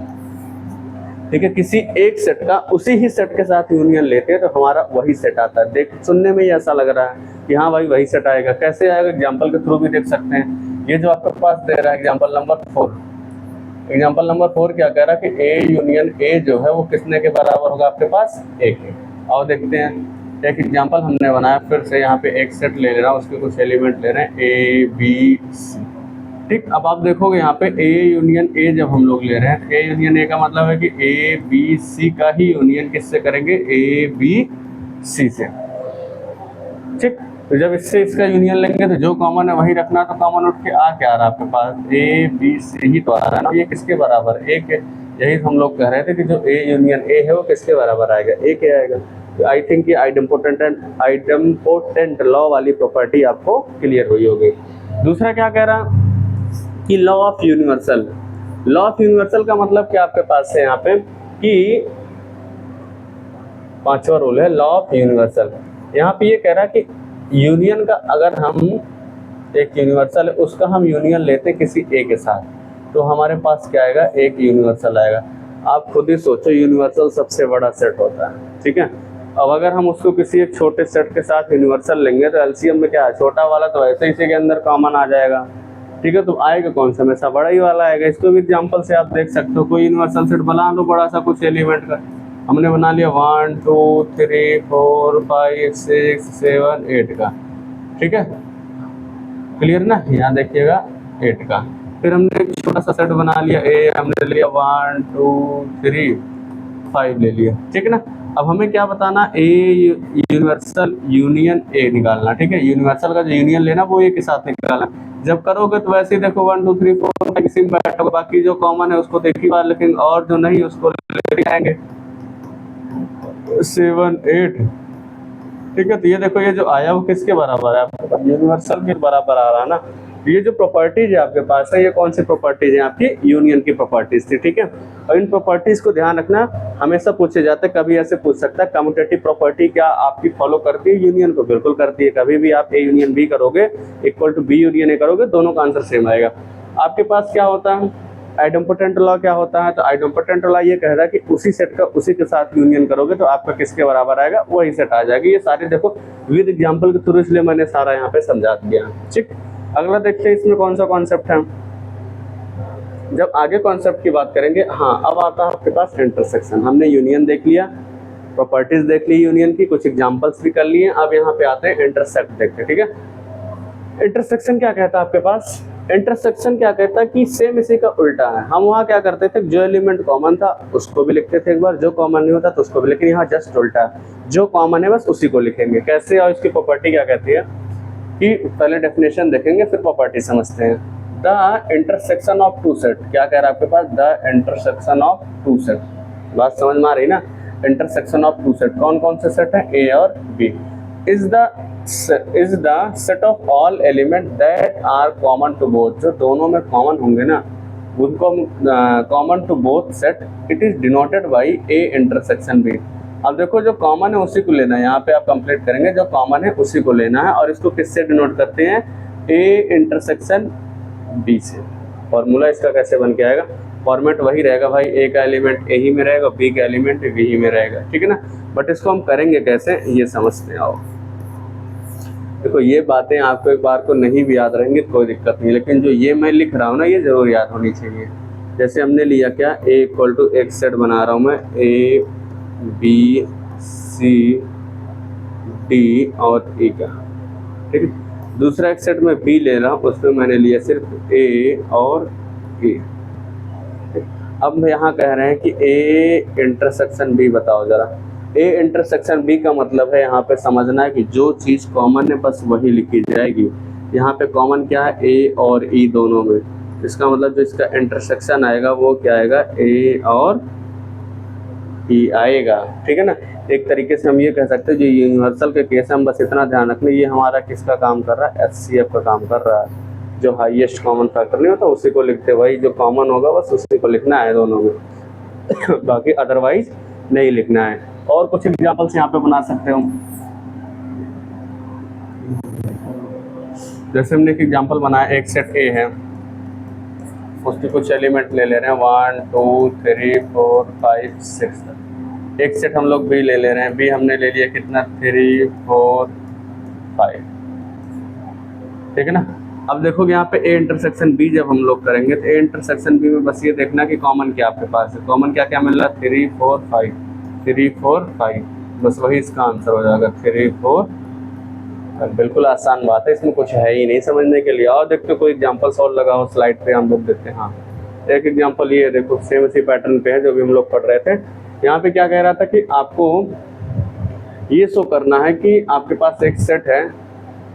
ठीक है, किसी एक सेट का उसी ही सेट के साथ यूनियन लेते हैं तो हमारा वही सेट आता है। देख सुनने में ही ऐसा लग रहा है कि हाँ भाई वही सेट आएगा। कैसे आएगा, एग्जाम्पल के थ्रू भी देख सकते हैं। ये जो आपके पास दे रहा है एग्जाम्पल नंबर 4, एग्जाम्पल नंबर 4 क्या कह रहा है कि ए यूनियन ए जो है वो किसने के बराबर होगा आपके पास, ए के। और देखते हैं एक एग्जाम्पल हमने बनाया, फिर से यहाँ पे एक सेट ले रहा हूँ, उसके कुछ एलिमेंट ले रहे हैं ए बी सी। ठीक, अब आप देखोगे यहाँ पे ए यूनियन ए जब हम लोग ले रहे हैं, ए यूनियन ए का मतलब है कि ए बी सी का ही यूनियन किससे करेंगे, ए बी सी से। ठीक, तो जब इससे इसका यूनियन लेंगे तो जो कॉमन है वही रखना। तो कॉमन उठ के आ क्या आ रहा है आपके पास, ए बी सी ही तो आ रहा है ना, ये किसके बराबर, ए के। यही हम लोग कह रहे थे कि जो ए यूनियन ए है वो किसके बराबर आएगा, ए के आएगा। तो आई थिंक ये आइडेम्पोटेंट लॉ वाली प्रॉपर्टी आपको क्लियर हुई होगी। दूसरा क्या कह रहा कि law of universal. Law of universal का मतलब क्या आपके पास है यहाँ पे कि पांचवा रूल है लॉ ऑफ यूनिवर्सल। यहाँ पे ये कह रहा है कि यूनियन का अगर हम एक यूनिवर्सल है उसका हम यूनियन लेते किसी ए के साथ तो हमारे पास क्या आएगा, एक यूनिवर्सल आएगा। आप खुद ही सोचो, यूनिवर्सल सबसे बड़ा सेट होता है, ठीक है। अब अगर हम उसको किसी एक छोटे सेट के साथ यूनिवर्सल लेंगे तो एलसीएम में क्या है, छोटा वाला तो ऐसे इसी के अंदर कॉमन आ जाएगा, ठीक है। तो आएगा कौन सा, हमेशा बड़ा ही वाला आएगा। इसको भी एग्जांपल से आप देख सकते हो, कोई यूनिवर्सल सेट बना लो बड़ा सा कुछ एलिमेंट का। हमने बना लिया 1 2 3 4 5 6 7 8 का, ठीक है, क्लियर ना। यहाँ देखिएगा 8 का। फिर हमने एक छोटा सा सेट बना लिया ए, हमने ले लिया 1 2 3 5 ले लिया, ठीक है ना। अब हमें क्या बताना, ए यूनिवर्सल यूनियन ए निकालना, ठीक है। यूनिवर्सल का जो यूनियन लेना वो ए के साथ निकालना। जब करोगे तो वैसे ही देखो 1 2 3 4 5 किसी में बैठोगे, बाकी जो कॉमन है उसको देखी बार, लेकिन और जो नहीं उसको लेके आएंगे 7 8, ठीक है। तो ये देखो ये जो आया वो किसके बराबर है, आपके यूनिवर्सल के बराबर आ रहा है ना। ये जो प्रॉपर्टीज है आपके पास है, ये कौन सी प्रॉपर्टीज है आपकी, यूनियन की प्रॉपर्टीज थी, ठीक है। और इन प्रॉपर्टीज को ध्यान रखना, हमेशा पूछे जाते हैं, कभी ऐसे पूछ सकता है कम्यूटेटिव प्रॉपर्टी क्या आपकी फॉलो करती है, यूनियन को बिल्कुल करती है। कभी भी आप ए यूनियन बी करोगे equal to B union A करोगे, दोनों का आंसर सेम आएगा। आपके पास क्या होता है, आइडेम्पोटेंट लॉ क्या होता है, तो आइडेम्पोटेंट लॉ ये कह रहा है कि उसी सेट का उसी के साथ यूनियन करोगे तो आपका किसके बराबर आएगा, वही सेट आ जाएगी। ये सारे देखो विद एग्जांपल के थ्रू, इसलिए मैंने सारा यहाँ पे समझा दिया, ठीक। अगला देखते हैं इसमें कौन सा कॉन्सेप्ट है। जब आगे कॉन्सेप्ट की बात करेंगे, हाँ अब आता है आपके पास इंटरसेक्शन। हमने यूनियन देख लिया, प्रॉपर्टीज देख ली यूनियन की, कुछ एग्जांपल्स भी कर लिए। अब यहाँ पे आते हैं इंटरसेक्ट देखते हैं, ठीक है। इंटरसेक्शन क्या कहता है आपके पास, इंटरसेक्शन क्या कहता है कि सेम इसी का उल्टा है। हम वहाँ क्या करते थे, जो एलिमेंट कॉमन था उसको भी लिखते थे एक बार, जो कॉमन नहीं होता तो उसको भी, लेकिन यहाँ जस्ट उल्टा है, जो कॉमन है बस उसी को लिखेंगे। कैसे, और इसकी प्रॉपर्टी क्या कहती है कि पहले डेफिनेशन देखेंगे फिर प्रॉपर्टी समझते हैं। The intersection of two set, क्या कह रहा है आपके पास, the intersection of two set. बात समझ में आ रही ना। इंटरसेक्शन ऑफ टू सेट, कौन कौन से सेट है, ए और B. Is the set of all element that are common to both, जो दोनों में कॉमन होंगे ना उनको common to both set, it is denoted by A intersection B. अब देखो जो कॉमन है उसी को लेना है, यहाँ पे आप कंप्लीट करेंगे, जो कॉमन है उसी को लेना है, और इसको किससे डिनोट करते हैं, ए इंटरसेक्शन बी से। फॉर्मूला इसका कैसे बन के आएगा, फॉर्मेट वही रहेगा भाई, ए का एलिमेंट ए ही में रहेगा, बी का एलिमेंट बी ही में रहेगा, ठीक है ना। बट इसको हम करेंगे कैसे ये समझते आओ। देखो ये बातें आपको एक बार को नहीं भी याद रहेंगी कोई दिक्कत नहीं, लेकिन जो ये मैं लिख रहा हूँ ना ये जरूर याद होनी चाहिए। जैसे हमने लिया क्या, ए इक्वल टू एक सेट बना रहा हूँ मैं, ए बी सी डी और ई का, ठीक है। दूसरा एक सेट में बी ले रहा हूँ, उसमें मैंने लिया सिर्फ ए और ई। अब यहाँ कह रहे हैं कि ए इंटरसेक्शन बी बताओ जरा। ए इंटरसेक्शन बी का मतलब है यहाँ पे समझना है कि जो चीज़ कॉमन है बस वही लिखी जाएगी। यहाँ पे कॉमन क्या है, ए और ई दोनों में, इसका मतलब जो इसका इंटरसेक्शन आएगा वो क्या आएगा, ए और ई आएगा, ठीक है ना। एक तरीके से हम ये कह सकते हैं जो यूनिवर्सल के केस हम बस इतना ध्यान रखना, ये हमारा किसका काम कर रहा है, एचसीएफ का काम कर रहा है। जो हाईएस्ट कॉमन फैक्टर नहीं होता उसी को लिखते, वही जो कॉमन होगा बस उसी को लिखना है दोनों में बाकी अदरवाइज नहीं लिखना है। और कुछ एग्जांपल्स यहाँ पे बना सकते हो, जैसे हमने एक एग्जांपल बनाया, एक सेट ए है, उसके कुछ एलिमेंट ले ले रहे हैं 1 2 3 4 5 6। एक सेट हम लोग बी ले ले रहे हैं, बी हमने ले लिया कितना, 3 4 5, ठीक है ना। अब देखोगे यहाँ पे ए इंटरसेक्शन बी जब हम लोग करेंगे तो ए इंटरसेक्शन बी में बस ये देखना कि कॉमन क्या आपके पास है, कॉमन क्या क्या मिल रहा है, 3 4 5 3 4 5, बस वही इसका आंसर हो जाएगा 3 4। बिल्कुल आसान बात है, इसमें कुछ है ही नहीं समझने के लिए। और देखते कोई एग्जांपल्स और लगा हो स्लाइड पे, हम लोग देखते हैं। हाँ एक एग्जांपल ये देखो, सेम इसी पैटर्न पे है जो भी हम लोग पढ़ रहे थे। यहाँ पे क्या कह रहा था कि आपको ये शो करना है कि आपके पास एक सेट है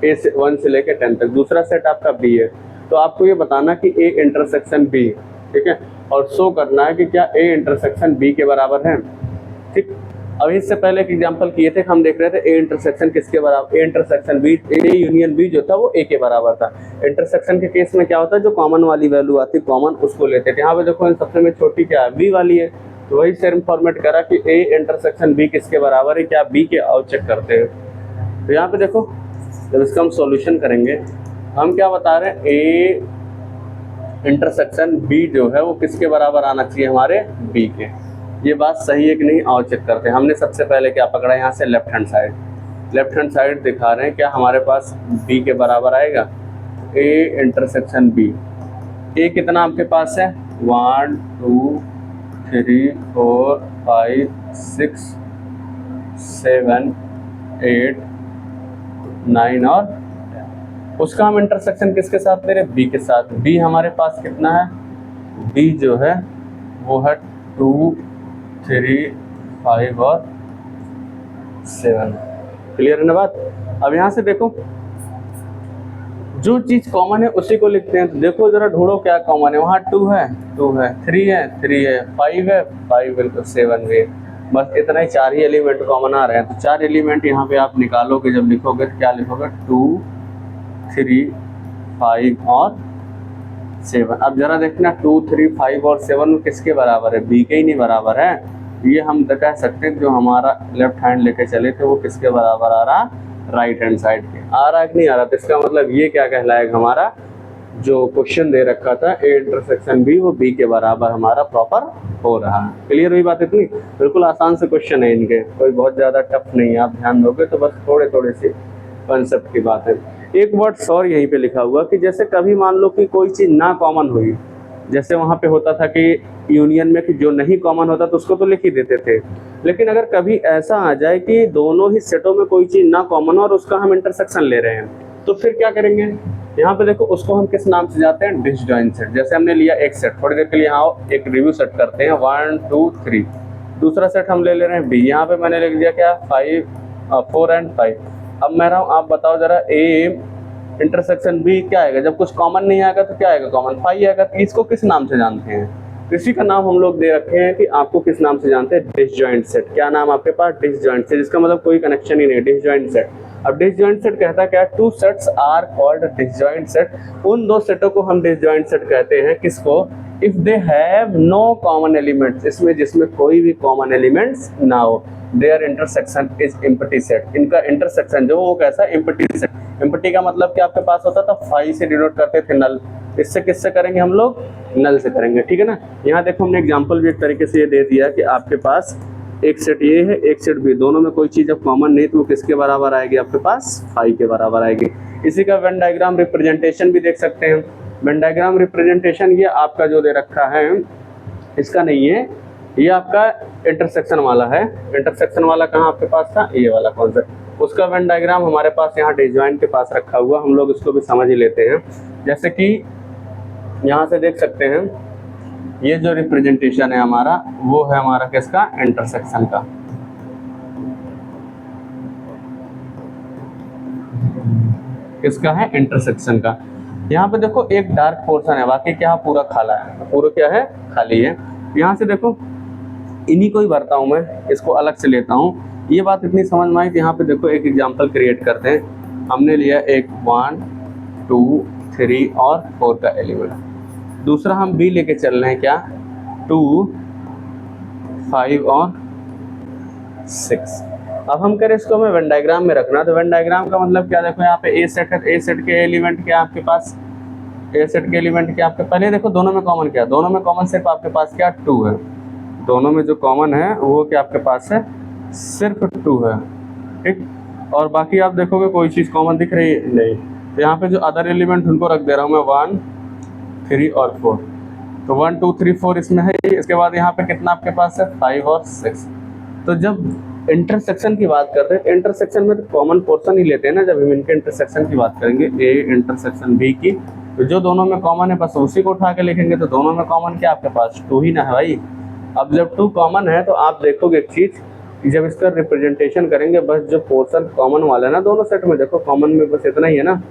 ए से 1 से लेकर 10 तक, दूसरा सेट आपका बी है, तो आपको ये बताना कि ए इंटरसेक्शन बी, ठीक है, और शो करना है कि क्या ए इंटरसेक्शन बी के बराबर है, ठीक। अभी इससे पहले एक एग्जांपल किए थे, हम देख रहे थे ए इंटरसेक्शन किसके बराबर, A intersection B, A union B जो था वो ए के बराबर था। इंटरसेक्शन के केस में क्या होता है, जो कॉमन वाली वैल्यू आती है कॉमन उसको लेते थे। यहाँ पे देखो सबसे में छोटी क्या है, बी वाली है, तो वही सेम फॉर्मेट करा कि ए इंटरसेक्शन बी किसके बराबर है, क्या बी के, और चेक करते हैं। तो यहाँ पे देखो जब इसका हम सॉल्यूशन करेंगे हम क्या बता रहे हैं, ए इंटरसेक्शन बी जो है वो किसके बराबर आना चाहिए, हमारे बी के। ये बात सही है कि नहीं, और चेक करते हैं। हमने सबसे पहले क्या पकड़ा, यहाँ से लेफ्ट हैंड साइड दिखा रहे हैं, क्या हमारे पास बी के बराबर आएगा, ए इंटरसेक्शन बी। ए कितना आपके पास है, 1 2 3 4 5 6 7 8 9 और 10। उसका हम इंटरसेक्शन किसके साथ ले रहे हैं, बी के साथ। बी हमारे पास कितना है, बी जो है वो है 2 3 5 और 7। क्लियर है ना बात। अब यहाँ से देखो जो चीज कॉमन है उसी को लिखते हैं, तो देखो जरा ढूंढो क्या कॉमन है, वहाँ 2 है 2 है, 3 है 3 है, 5 है 5 बिल्कुल, 7 भी, बस इतना ही, 4 ही एलिमेंट कॉमन आ रहे हैं। तो 4 एलिमेंट यहाँ पे आप निकालोगे, जब लिखोगे तो क्या लिखोगे, 2 3 5 और 7। अब जरा देखना 2 3 5 और 7 किसके बराबर है, बी के ही नहीं बराबर है। ये हम कह सकते हैं जो हमारा लेफ्ट हैंड लेके चले थे वो किसके बराबर आ रहा, राइट हैंड साइड के। आ रहा है कि नहीं आ रहा, तो इसका मतलब ये क्या कहलाएगा, हमारा जो क्वेश्चन दे रखा था ए इंटरसेक्शन बी वो बी के बराबर हमारा प्रॉपर हो रहा है। क्लियर हुई बात इतनी, बिल्कुल आसान से क्वेश्चन है इनके, कोई बहुत ज़्यादा टफ नहीं है, आप ध्यान दोगे तो बस थोड़े थोड़े से कॉन्सेप्ट की बात है। एक वर्ड और यहीं पे लिखा हुआ कि जैसे कभी मान लो कि कोई चीज़ ना कॉमन हुई, जैसे वहाँ पे होता था कि यूनियन में कि जो नहीं कॉमन होता तो उसको तो लिख ही देते थे, लेकिन अगर कभी ऐसा आ जाए कि दोनों ही सेटों में कोई चीज़ ना कॉमन हो और उसका हम इंटरसेक्शन ले रहे हैं, तो फिर क्या करेंगे। यहाँ पे देखो उसको हम किस नाम से जाते हैं, डिसजॉइंट सेट। जैसे हमने लिया एक सेट, थोड़ी देर के लिए यहाँ एक रिव्यू सेट करते हैं, 1 2 3। दूसरा सेट हम ले ले रहे हैं बी, यहाँ पे मैंने लिख दिया क्या, 4 and 5। अब मैं रहा हूँ, आप बताओ जरा ए इंटरसेक्शन बी क्या आएगा, जब कुछ कॉमन नहीं आएगा तो क्या आएगा, कॉमन 5 आएगा। तो इसको किस नाम से जानते हैं, इसी का नाम हम लोग दे रखे हैं कि आपको किस नाम से जानते हैं, डिसजॉइंट सेट। क्या नाम आपके पास, डिसजॉइंट सेट, जिसका मतलब कोई कनेक्शन ही नहीं, डिसजॉइंट सेट। अब डिसजॉइंट सेट कहता क्या है, two sets are called disjoint set. उन दो सेटों को हम डिसजॉइंट सेट कहते हैं, किसको, if they have no common elements, इसमें जिसमें कोई भी कॉमन एलिमेंट्स ना हो। Their intersection is empty set, इनका इंटरसेक्शन जो वो कैसा, एम्प्टी सेट। एम्प्टी का मतलब क्या आपके पास होता था, फाई से डिनोट करते थे नल, इससे किससे करेंगे हम लोग, नल से करेंगे, ठीक है ना। यहाँ देखो हमने एग्जांपल भी एक तरीके से ये दे दिया कि आपके पास एक सेट ये है, एक सेट बी, दोनों में कोई चीज अब कॉमन नहीं, तो वो किसके बराबर आएगी आपके पास, फाई के बराबर आएगी। इसी का वेन डायग्राम रिप्रेजेंटेशन भी देख सकते हैं। वेन डायग्राम रिप्रेजेंटेशन ये आपका जो दे रखा है, इसका नहीं है, ये आपका इंटरसेक्शन वाला है। इंटरसेक्शन वाला कहाँ आपके पास था, ये वाला कॉन्सेप्ट, उसका वेन डायग्राम हमारे पास यहाँ डिसजॉइंट के पास रखा हुआ, हम लोग इसको भी समझ ही लेते हैं। जैसे कि यहाँ से देख सकते हैं, ये जो रिप्रेजेंटेशन है हमारा, वो है हमारा किसका, इंटरसेक्शन का। किसका है, इंटरसेक्शन का। यहाँ पे देखो एक डार्क पोर्शन है, बाकी क्या पूरा खाला है, पूरा क्या है, खाली है। यहाँ से देखो इन्हीं को ही भरता हूँ मैं, इसको अलग से लेता हूँ। ये बात इतनी समझ में आई कि यहाँ पे देखो एक एग्जांपल क्रिएट करते हैं। हमने लिया एक 1 2 3 और 4 का एलिमेंट, दूसरा हम बी लेके चल रहे हैं, क्या 2 5 और 6। अब हम करें इसको हमें वेन डायग्राम में रखना, तो वेन डायग्राम का मतलब क्या, देखो यहाँ पे ए सेट है, ए सेट के एलिमेंट क्या आपके पास, ए सेट के एलिमेंट क्या आपके, पहले देखो दोनों में कॉमन क्या, दोनों में कॉमन सिर्फ आपके पास क्या 2 है, दोनों में जो कॉमन है वो क्या आपके पास है, सिर्फ 2 है, ठीक। और बाकी आप देखोगे कोई चीज़ कॉमन दिख रही है नहीं, तो यहाँ पे जो अदर एलिमेंट उनको रख दे रहा हूँ मैं 1 3 और 4, तो 1 2 3 4 इसमें है। इसके बाद यहाँ पे कितना आपके पास है, 5 और 6। तो जब इंटरसेक्शन की बात करते हैं, इंटरसेक्शन में तो कॉमन पोर्शन ही लेते हैं ना, जब हम इनके इंटरसेक्शन की बात करेंगे, ए इंटरसेक्शन बी की, तो जो दोनों में कॉमन है बस उसी को उठा के लिखेंगे, तो दोनों में कॉमन क्या आपके पास 2 ही ना है भाई। अब जब 2 कॉमन है तो आप देखोगे एक चीज़ कि जब इसका रिप्रेजेंटेशन करेंगे, बस जो पोर्शन कॉमन वाला है ना दोनों सेट में, देखो कॉमन में बस इतना ही है ना,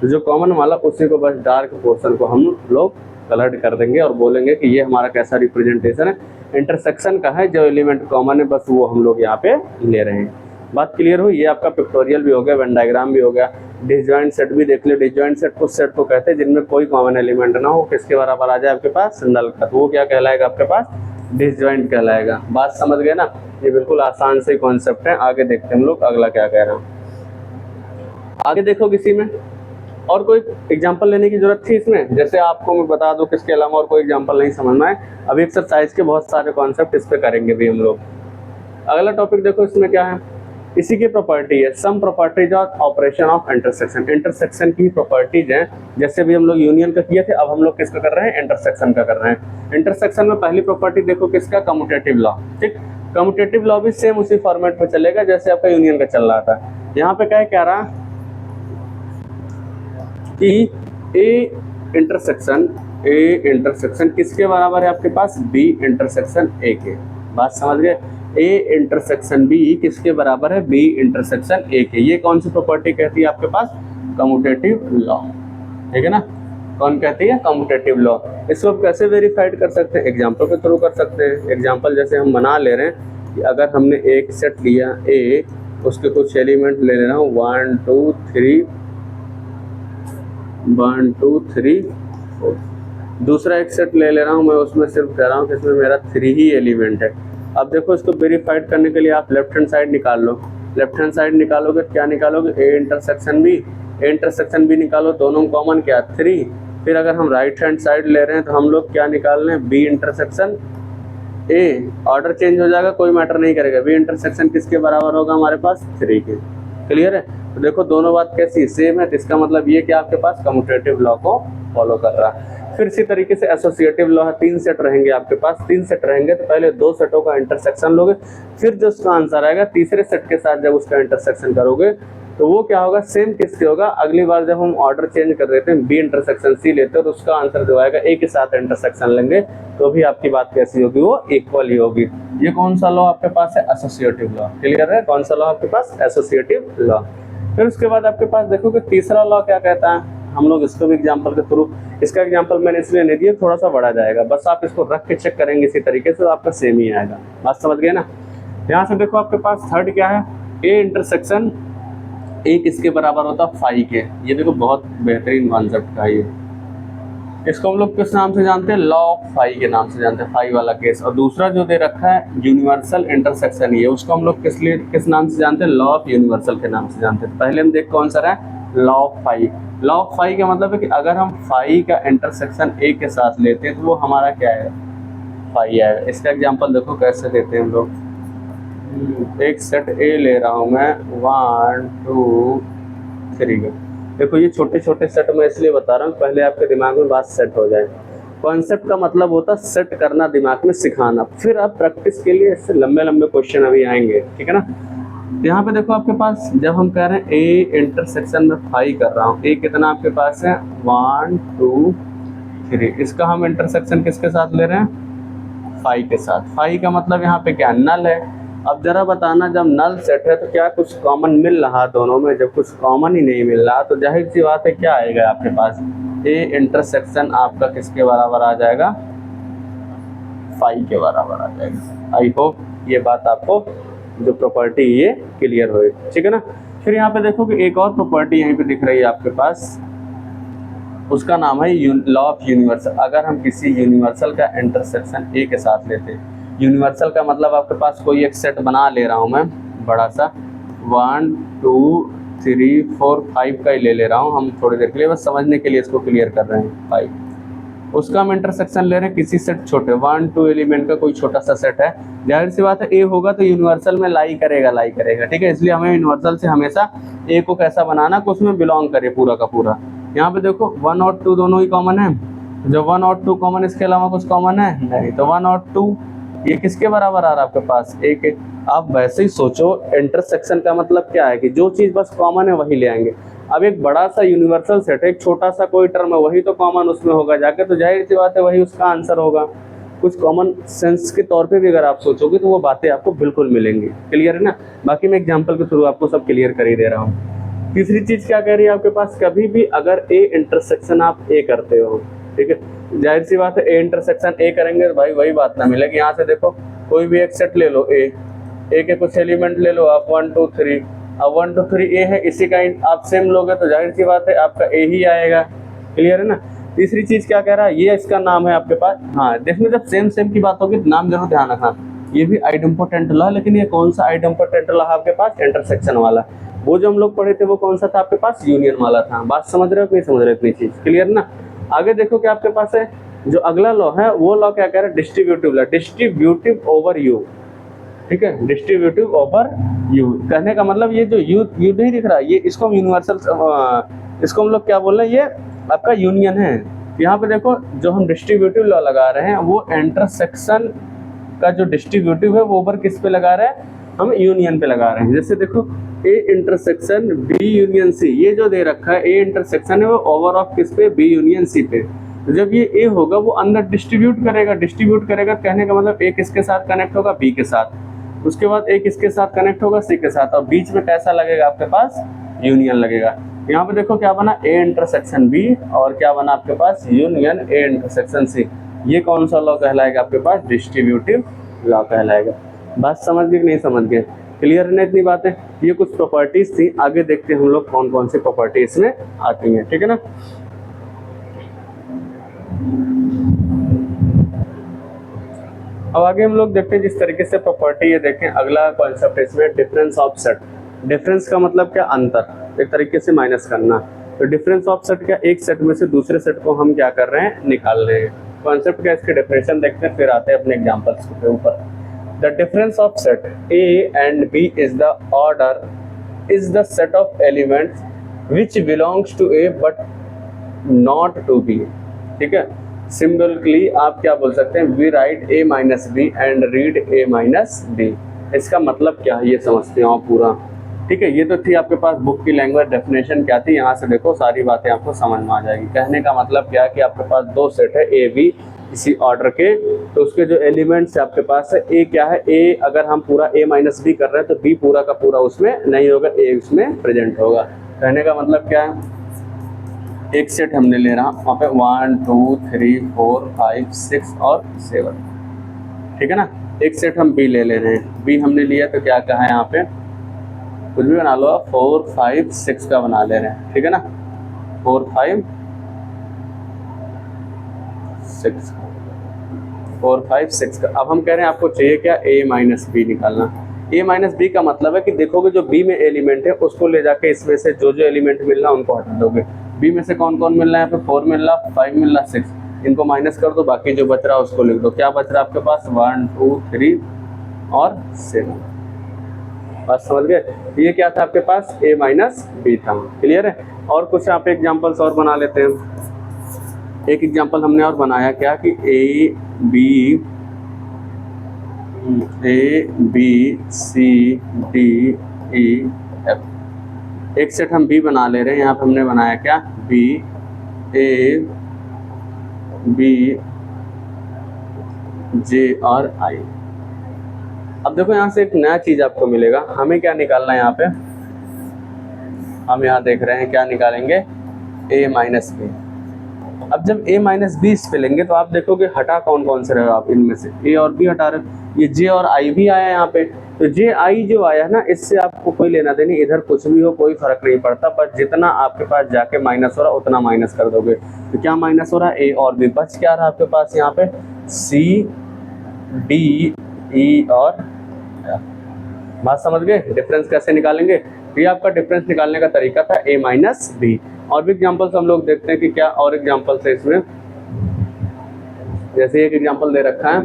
तो जो कॉमन वाला उसी को बस डार्क पोर्शन को हम लोग कलर्ड कर देंगे और बोलेंगे कि ये हमारा कैसा रिप्रेजेंटेशन है, इंटरसेक्शन का है, जो एलिमेंट कॉमन है बस वो हम लोग यहाँ पे ले रहे हैं। बात क्लियर हुई। ये आपका पिक्टोरियल भी हो गया, वेन डायग्राम भी हो गया। डिसजॉइंट सेट भी देख लो, डिसजॉइंट सेट उस सेट को कहते हैं जिनमें कोई कॉमन एलिमेंट ना हो, किसके बराबर आ जाए आपके पास, नल का, तो वो क्या कहलाएगा आपके पास, डिसजॉइंट कहलाएगा। बात समझ गए ना, ये बिल्कुल आसान से कॉन्सेप्ट है। आगे देखते हैं हम लोग अगला क्या कह रहा हूँ। आगे देखो किसी में और कोई एग्जांपल लेने की जरूरत थी इसमें, जैसे आपको मैं बता दूं किसके अलावा और कोई एग्जांपल नहीं समझ में आए, अभी एक्सरसाइज के बहुत सारे कॉन्सेप्ट इस पे करेंगे भी हम लोग। अगला टॉपिक देखो इसमें क्या है, इसी की प्रॉपर्टी है, some properties of operation of intersection. Intersection की प्रॉपर्टीज हैं, जैसे भी हम लोग यूनियन का किए थे, अब हम लोग किसका कर रहे हैं, इंटरसेक्शन का कर रहे हैं। इंटरसेक्शन में पहली प्रॉपर्टी देखो किसका, कम्यूटेटिव लॉ, ठीक। कम्यूटेटिव लॉ भी सेम उसी फॉर्मेट पे चलेगा जैसे आपका यूनियन का चल रहा था। यहाँ पे क्या कह रहा कि ए इंटरसेक्शन किसके बराबर है आपके पास, बी इंटरसेक्शन ए के। बात समझ गए, ए इंटरसेक्शन बी किसके बराबर है, बी इंटरसेक्शन ए के। ये कौन सी प्रॉपर्टी कहती है आपके पास, कम्यूटेटिव लॉ, ठीक है ना। कौन कहती है, कम्यूटेटिव लॉ। इसको आप कैसे वेरीफाइड कर सकते हैं, एग्जाम्पल के थ्रू कर सकते हैं। एग्जाम्पल जैसे हम बना ले रहे हैं कि अगर हमने एक सेट लिया ए, उसके कुछ एलिमेंट ले लेना 1 2 3 1 2 3 4, दूसरा एक सेट ले रहा हूँ मैं, उसमें सिर्फ कह रहा हूँ कि इसमें मेरा 3 ही एलिमेंट है। अब देखो इसको वेरीफाइड करने के लिए आप लेफ्ट हैंड साइड निकाल लो। लेफ्ट हैंड साइड निकालोगे क्या निकालोगे, ए इंटरसेक्शन बी निकालो, दोनों कॉमन क्या 3। फिर अगर हम राइट हैंड साइड ले रहे हैं तो हम लोग क्या निकाल रहे हैं, B intersection A. Order change हो जाएगा, कोई मैटर नहीं करेगा, बी इंटरसेक्शन किसके बराबर होगा हमारे पास, 3 के। क्लियर है। तो देखो दोनों बात कैसी सेम है, तो इसका मतलब ये कि आपके पास कम्यूटेटिव लॉ को फॉलो कर रहा है। फिर इसी तरीके से एसोसिएटिव लॉ है, 3 सेट रहेंगे आपके पास, 3 सेट रहेंगे तो पहले 2 सेटों का इंटरसेक्शन लोगे, फिर जो उसका आंसर आएगा तीसरे सेट के साथ जब उसका इंटरसेक्शन करोगे तो वो क्या होगा, सेम किसके होगा। अगली बार जब हम ऑर्डर चेंज कर देते हैं, बी इंटरसेक्शन सी लेते हैं, तो उसका आंसर जो आएगा ए के साथ इंटरसेक्शन लेंगे, तो भी आपकी बात कैसी होगी, वो इक्वल ही होगी। ये कौन सा लॉ आपके पास है, एसोसिएटिव लॉ। क्लियर है, कौन सा लॉ आपके पास, एसोसिएटिव लॉ। फिर उसके बाद आपके पास देखो कि तीसरा लॉ क्या कहता है, हम लोग इसको भी एग्जाम्पल के थ्रू, इसका एग्जांपल मैंने इसलिए नहीं दिया, थोड़ा सा बड़ा जाएगा, बस आप इसको रख के चेक करेंगे इसी तरीके से तो आपका सेम ही आएगा। बात समझ गए ना। यहाँ से देखो आपके पास थर्ड क्या है, ए इंटरसेक्शन ए किसके बराबर होता है, फाई के। ये देखो बहुत बेहतरीन कॉन्सेप्ट था ये। इसको हम लोग किस नाम से जानते हैं, लॉ ऑफ फाई के नाम से जानते हैं, फाई वाला केस। और दूसरा जो दे रखा है यूनिवर्सल इंटरसेक्शन, ये उसको हम लोग किस नाम से जानते हैं, लॉ ऑफ यूनिवर्सल के नाम से जानते हैं। पहले हम देख कौन सा है, law of phi. Law of phi का मतलब है कि अगर हम फाई का इंटरसेक्शन ए के साथ लेते हैं तो वो हमारा क्या है, फाई आएगा। इसका एग्जांपल देखो कैसे देते हैं हम लोग। एक सेट ए ले रहा हूँ मैं, 1 2 3 का। देखो ये छोटे छोटे सेट मैं इसलिए बता रहा हूँ, पहले आपके दिमाग में बात सेट हो जाए। कॉन्सेप्ट का मतलब होता है सेट करना, दिमाग में सिखाना, फिर आप प्रैक्टिस के लिए इससे लंबे लंबे क्वेश्चन अभी आएंगे, ठीक है ना। यहाँ पे देखो आपके पास जब हम कह रहे हैं ए इंटरसेक्शन में फाई कर रहा हूँ, ए कितना आपके पास है, 1 2 3। इसका हम इंटरसेक्शन किसके साथ ले रहे हैं, फाई के साथ। फाई का मतलब यहाँ पे क्या, नल है। अब जरा बताना, जब नल सेट है तो क्या कुछ कॉमन मिल रहा दोनों में, जब कुछ कॉमन ही नहीं मिल रहा तो जाहिर सी बात है क्या आएगा आपके पास, ए इंटरसेक्शन आपका किसके बराबर आ जाएगा, फाई के बराबर आ जाएगा। आई होप ये बात आपको जो प्रॉपर्टी ये क्लियर हो, ठीक है ना। फिर यहाँ पे देखो कि एक और प्रॉपर्टी यहीं पे दिख रही है आपके पास, उसका नाम है लॉ ऑफ यूनिवर्सल। अगर हम किसी यूनिवर्सल का इंटरसेक्शन ए के साथ लेते हैं, यूनिवर्सल का मतलब आपके पास कोई एक सेट बना ले रहा हूँ मैं बड़ा सा, 1 2 3 4 5 का ही ले रहा हूँ हम थोड़ी देर के लिए, बस समझने के लिए इसको क्लियर कर रहे हैं। 5 उसका हम इंटरसेक्शन ले रहे हैं किसी सेट छोटे 1 2 एलिमेंट का कोई छोटा सा सेट है, जाहिर सी बात है ए होगा तो यूनिवर्सल में लाई करेगा, ठीक है। इसलिए हमें यूनिवर्सल से हमेशा ए को कैसा बनाना कि उसमें बिलोंग करे पूरा का पूरा। यहाँ पे देखो 1 और 2 दोनों ही कॉमन है, जो 1 और 2 कॉमन, इसके अलावा कुछ कॉमन है नहीं, तो 1 और 2 ये किसके बराबर आ रहा है आपके पास, एक। आप वैसे ही सोचो, इंटरसेक्शन का मतलब क्या है कि जो चीज बस कॉमन है वही ले आएंगे। अब एक बड़ा सा यूनिवर्सल सेट है, एक छोटा सा कोई टर्म है, वही तो कॉमन उसमें होगा जाके, तो जाहिर सी बात है वही उसका आंसर होगा। कुछ कॉमन सेंस के तौर पे भी अगर आप सोचोगे तो वो बातें आपको बिल्कुल मिलेंगी। क्लियर है ना। बाकी मैं एग्जाम्पल के थ्रू आपको सब क्लियर कर ही दे रहा हूँ। तीसरी चीज क्या कह रही है आपके पास, कभी भी अगर ए इंटरसेक्शन आप ए करते हो, ठीक है, जाहिर सी बात है ए इंटरसेक्शन ए करेंगे तो भाई वही बात ना मिलेगी। यहाँ से देखो कोई भी एक सेट ले लो, ए के कुछ एलिमेंट ले लो आप, 1 2 3। अब 1 2 3 ए है, इसी का आप सेम लोगे तो जाहिर सी बात है आपका ए ही आएगा। क्लियर है ना। तीसरी चीज क्या कह रहा है, ये इसका नाम है आपके पास। हाँ देखो, जब सेम की बात होगी तो नाम जरूर ध्यान रखना। ये भी आइडेम्पोटेंट लॉ, लेकिन ये कौन सा आइडेम्पोटेंट लॉ आपके पास, इंटरसेक्शन वाला। वो जो हम लोग पढ़े थे वो कौन सा था आपके पास, यूनियन वाला था। बात समझ रहे हो कि नहीं समझ रहे हो इतनी चीज, क्लियर ना। आगे देखो क्या आपके पास है, जो अगला लॉ है वो लॉ क्या कह रहा है, distributive law, distributive over you, ठीक है, डिस्ट्रीब्यूटिव ओवर यू। कहने का मतलब ये जो यू नहीं दिख रहा, ये इसको हम यूनिवर्सल, इसको हम लोग क्या बोल रहे हैं, ये आपका यूनियन है। यहाँ पे देखो जो हम डिस्ट्रीब्यूटिव लॉ लगा रहे हैं वो इंटरसेक्शन का जो डिस्ट्रीब्यूटिव है वो ओवर किस पे लगा रहे हैं, हम यूनियन पे लगा रहे हैं। जैसे देखो A intersection B union C, ये जो दे रखा है ए इंटरसेक्शन है वो ओवर ऑफ किस पे, बी यूनियन सी पे। तो जब ये ए होगा वो अंदर डिस्ट्रीब्यूट करेगा, कहने का मतलब ए किसके साथ कनेक्ट होगा, बी के साथ। उसके बाद ए किसके साथ कनेक्ट होगा, सी के साथ, और बीच में कैसा लगेगा आपके पास, यूनियन लगेगा। यहाँ पे देखो क्या बना, ए इंटरसेक्शन बी, और क्या बना आपके पास, यूनियन ए इंटरसेक्शन सी। ये कौन सा लॉ कहलाएगा आपके पास, डिस्ट्रीब्यूटिव लॉ कहलाएगा। बात समझ गए कि नहीं समझ गए, क्लियर है ना इतनी बातें। ये कुछ प्रॉपर्टीज थी, आगे देखते हैं हम लोग कौन कौन सी प्रॉपर्टीज इसमें आती हैं, ठीक है ना। अब आगे हम लोग देखते हैं जिस तरीके से प्रॉपर्टी ये देखें। अगला कॉन्सेप्ट इसमें डिफरेंस ऑफ सेट। डिफरेंस का मतलब क्या, अंतर, एक तरीके से माइनस करना। तो डिफरेंस ऑफ सेट क्या, एक सेट में से दूसरे सेट को हम क्या कर रहे हैं, निकाल रहे हैं। कॉन्सेप्ट क्या, इसके डेफिनेशन देखते हैं, फिर आते हैं अपने एग्जांपल्स के ऊपर। The difference of set A and B is the order, is the set of elements which belongs to A but not to B, ठीक है। सिंबलिकली आप क्या बोल सकते हैं, we write A minus B and read A minus B. इसका मतलब क्या है ये समझते हो पूरा, ठीक है। ये तो थी आपके पास बुक की लैंग्वेज, डेफिनेशन क्या थी, यहाँ से देखो सारी बातें आपको समझ में आ जाएगी। कहने का मतलब क्या है कि आपके पास दो सेट है ए बी इसी ऑर्डर के, तो उसके जो एलिमेंट्स आपके पास है, ए क्या है, ए अगर हम पूरा ए माइनस बी कर रहे हैं तो बी पूरा का पूरा उसमें नहीं होगा, ए उसमें प्रेजेंट होगा। कहने का मतलब क्या है, एक सेट हमने ले रहा वहाँ पे 1 2 3 4 5 6 और 7, ठीक है ना। एक सेट हम बी ले रहे हैं, बी हमने लिया तो क्या कहा है यहाँ पे, कुछ भी बना लो, 4 5 6 का बना ले रहे हैं, ठीक है ना, 4 5 6 4 5 6 का। अब हम कह रहे हैं आपको चाहिए क्या, a माइनस बी निकालना। a माइनस बी का मतलब है कि देखोगे जो b में एलिमेंट है उसको ले जाके इसमें से जो जो एलिमेंट मिल रहा है उनको हटा दोगे। b में से कौन कौन मिल रहा है, यहाँ पे 4 मिल रहा, 5 मिल रहा, 6, इनको माइनस कर दो, बाकी जो बच रहा है उसको लिख दो। क्या बच रहा है आपके पास, 1 2 3 और 7। बात समझ गए, ये क्या था आपके पास, a माइनस बी था। क्लियर है। और कुछ आप एग्जाम्पल्स और बना लेते हैं। एक एग्जाम्पल हमने और बनाया क्या कि A B C D E F. एक सेट हम बी बना ले रहे हैं, यहाँ पे हमने बनाया क्या, बी ए बी जे और आई। अब देखो यहाँ से एक नया चीज आपको मिलेगा, हमें क्या निकालना है यहाँ पे, हम यहाँ देख रहे हैं क्या निकालेंगे, a माइनस बी। अब जब a माइनस बी इस पे लेंगे तो आप देखोगे हटा कौन कौन से रहे हो आप, इनमें से a और b हटा रहे, ये j और i भी आया यहाँ पे। तो j i जो आया ना, इससे आपको कोई लेना देनी, इधर कुछ भी हो कोई फर्क नहीं पड़ता, पर जितना आपके पास जाके माइनस हो रहा उतना माइनस कर दोगे। तो क्या माइनस हो रहा है, a और b, बच क्या रहा आपके पास यहाँ पे, c d e और f। बात समझ गए, डिफरेंस कैसे निकालेंगे, ये आपका डिफरेंस निकालने का तरीका था a माइनस बी। और भी एग्जांपल्स हम लोग देखते हैं कि क्या और एग्जांपल्स है इसमें। जैसे एक एग्जांपल दे रखा है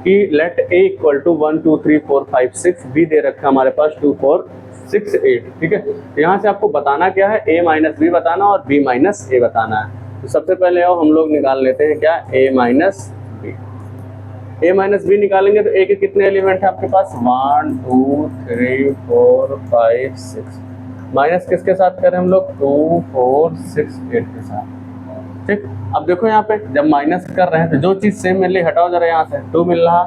कि let a equal to 1 2 3 4 5 6, b दे रखा है हमारे पास 2 4 6 8, ठीक है। यहाँ से आपको बताना क्या है, a माइनस बी बताना और b माइनस ए बताना है। तो सबसे पहले आओ हम लोग निकाल लेते हैं क्या, a minus B. a minus B निकालेंगे तो a के कितने एलिमेंट है आपके पास, 1 2 3 4 5 6, माइनस किसके साथ करें हम लोग, 2 4 6 8 के साथ, ठीक। अब देखो यहाँ पे जब माइनस कर रहे हैं तो जो चीज सेम मिल रही हटाओ जरा, यहाँ से 2 मिल रहा,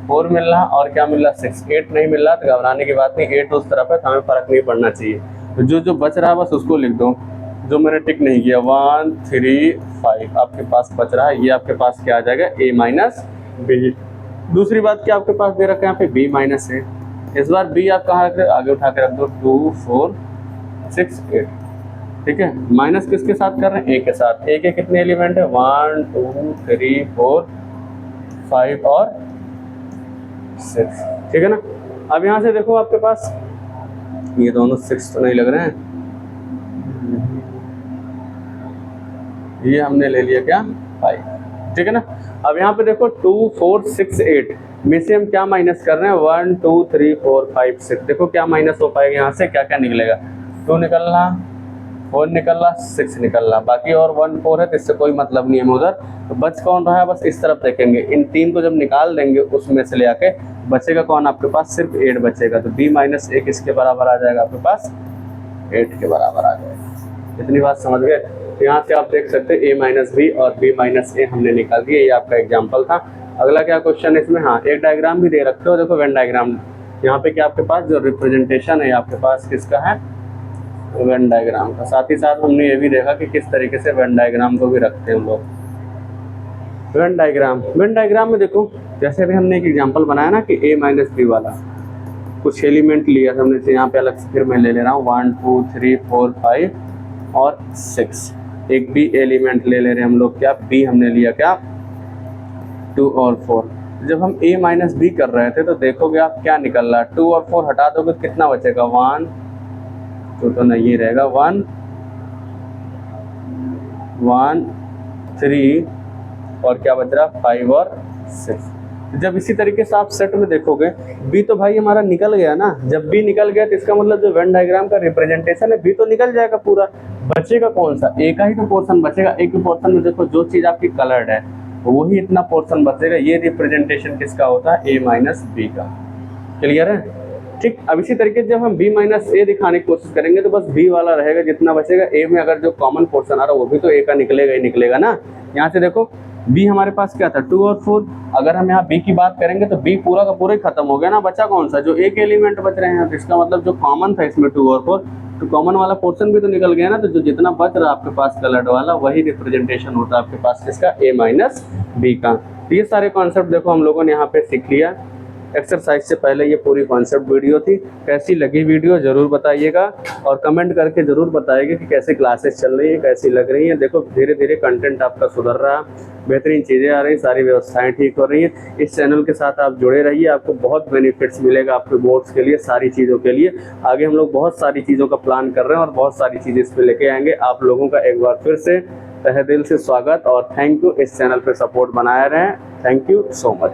4 मिल रहा और क्या मिल रहा, 6, 8 नहीं मिल रहा, तो घबराने की बात नहीं, 8 उस तरफ है तो हमें फर्क नहीं पड़ना चाहिए। तो जो जो बच रहा है बस उसको लिख दो, जो मैंने टिक नहीं किया, 1 3 5 आपके पास बच रहा है, ये आपके पास क्या आ जाएगा, a माइनस बी। दूसरी बात क्या आपके पास दे रखा है यहाँ पे, b माइनस ए। इस बार b आप कहाँ रख रहे, आगे उठा के रख दो, 2 4 6 8, ठीक है। माइनस किसके साथ कर रहे हैं, a के साथ। a के कितने एलिमेंट है, 1 2 3 4 5 और 6, ठीक है ना। अब यहाँ से देखो आपके पास ये दोनों 6 तो नहीं लग रहे हैं, ये हमने ले लिया क्या, 5, ठीक है ना। अब यहाँ पे देखो 2 4 6 8 में से हम क्या माइनस कर रहे हैं, 1 2 3 4 5 6, देखो क्या माइनस हो पाएगा यहाँ से, क्या क्या निकलेगा, 2 निकल रहा, 4 निकल रहा, 6 निकल रहा, बाकी और 1 4 है तो इससे कोई मतलब नहीं है उधर। तो बच कौन रहा है, बस इस तरफ देखेंगे, इन 3 को जब निकाल देंगे उसमें से ले आके बचेगा कौन आपके पास, सिर्फ 8 बचेगा। तो b माइनस ए किसके बराबर आ जाएगा आपके पास, 8 के बराबर आ जाएगा। इतनी बात समझ गए। तो यहाँ से आप देख सकते हैं a माइनस बी और b माइनस ए हमने निकाल दिया, ये आपका एग्जाम्पल था। अगला क्या क्वेश्चन है इसमें, हाँ एक डायग्राम भी दे रखे हो, देखो वेन डायग्राम। यहाँ पे क्या आपके पास जो रिप्रेजेंटेशन है आपके पास किसका है, वेन डायग्राम का। साथ ही साथ हमने ये भी देखा कि किस तरीके से वेन डायग्राम को भी रखते हैं हम लोग। वेन डायग्राम में देखो, जैसे अभी हमने एक एग्जांपल बनाया ना कि a माइनस बी वाला, कुछ एलिमेंट लिया था हमने, यहाँ पे अलग से फिर मैं ले ले रहा हूँ 1 2 3 4 5 और 6, एक b एलिमेंट ले रहे हैं हम लोग, क्या b हमने लिया क्या, 2 और 4। जब हम a माइनस बी कर रहे थे तो देखोगे आप क्या निकल रहा है, 2 और 4 हटा दोगे तो कितना बचेगा, 1 तो नहीं रहेगा, 1 1 3 और क्या बच रहा, 5 और 6। जब इसी तरीके से आप सेट में देखोगे बी तो भाई हमारा निकल गया ना, जब बी निकल गया तो इसका मतलब जो वेन डायग्राम का रिप्रेजेंटेशन है बी तो निकल जाएगा पूरा, बचेगा कौन सा, ए का ही तो पोर्शन बचेगा। एक ही पोर्शन में देखो जो चीज आपकी कलर्ड है वही इतना पोर्शन बचेगा, ये रिप्रेजेंटेशन किसका होता है, ए माइनस बी का। क्लियर है, ठीक। अब इसी तरीके से जब हम b माइनस ए दिखाने की कोशिश करेंगे तो बस b वाला रहेगा जितना बचेगा, a में अगर जो कॉमन पोर्शन आ रहा है वो भी तो a का निकलेगा ही निकलेगा ना। यहाँ से देखो b हमारे पास क्या था, 2 और 4, अगर हम यहाँ b की बात करेंगे तो b पूरा का पूरा ही खत्म हो गया ना, बचा कौन सा, जो एक एलिमेंट बच रहे हैं। तो इसका मतलब जो कॉमन था इसमें 2 और 4 तो कॉमन वाला पोर्शन भी तो निकल गया ना, तो जो जितना बच रहा आपके पास कलर्ड वाला वही रिप्रेजेंटेशन होता है आपके पास किसका, a माइनस बी का। तो ये सारे कॉन्सेप्ट देखो हम लोगों ने यहाँ पे सीख लिया। एक्सरसाइज से पहले ये पूरी कॉन्सेप्ट वीडियो थी। कैसी लगी वीडियो ज़रूर बताइएगा और कमेंट करके ज़रूर बताइएगा कि कैसे क्लासेस चल रही हैं, कैसी लग रही हैं। देखो धीरे धीरे कंटेंट आपका सुधर रहा, बेहतरीन चीज़ें आ रही, सारी व्यवस्थाएं ठीक हो रही हैं। इस चैनल के साथ आप जुड़े रहिए, आपको बहुत बेनिफिट्स मिलेगा आपके बोर्ड्स के लिए, सारी चीज़ों के लिए। आगे हम लोग बहुत सारी चीज़ों का प्लान कर रहे हैं और बहुत सारी चीज़ें इस पर लेके आएंगे। आप लोगों का एक बार फिर से तहे दिल से स्वागत और थैंक यू। इस चैनल पर सपोर्ट बनाए रहें। Thank you so much.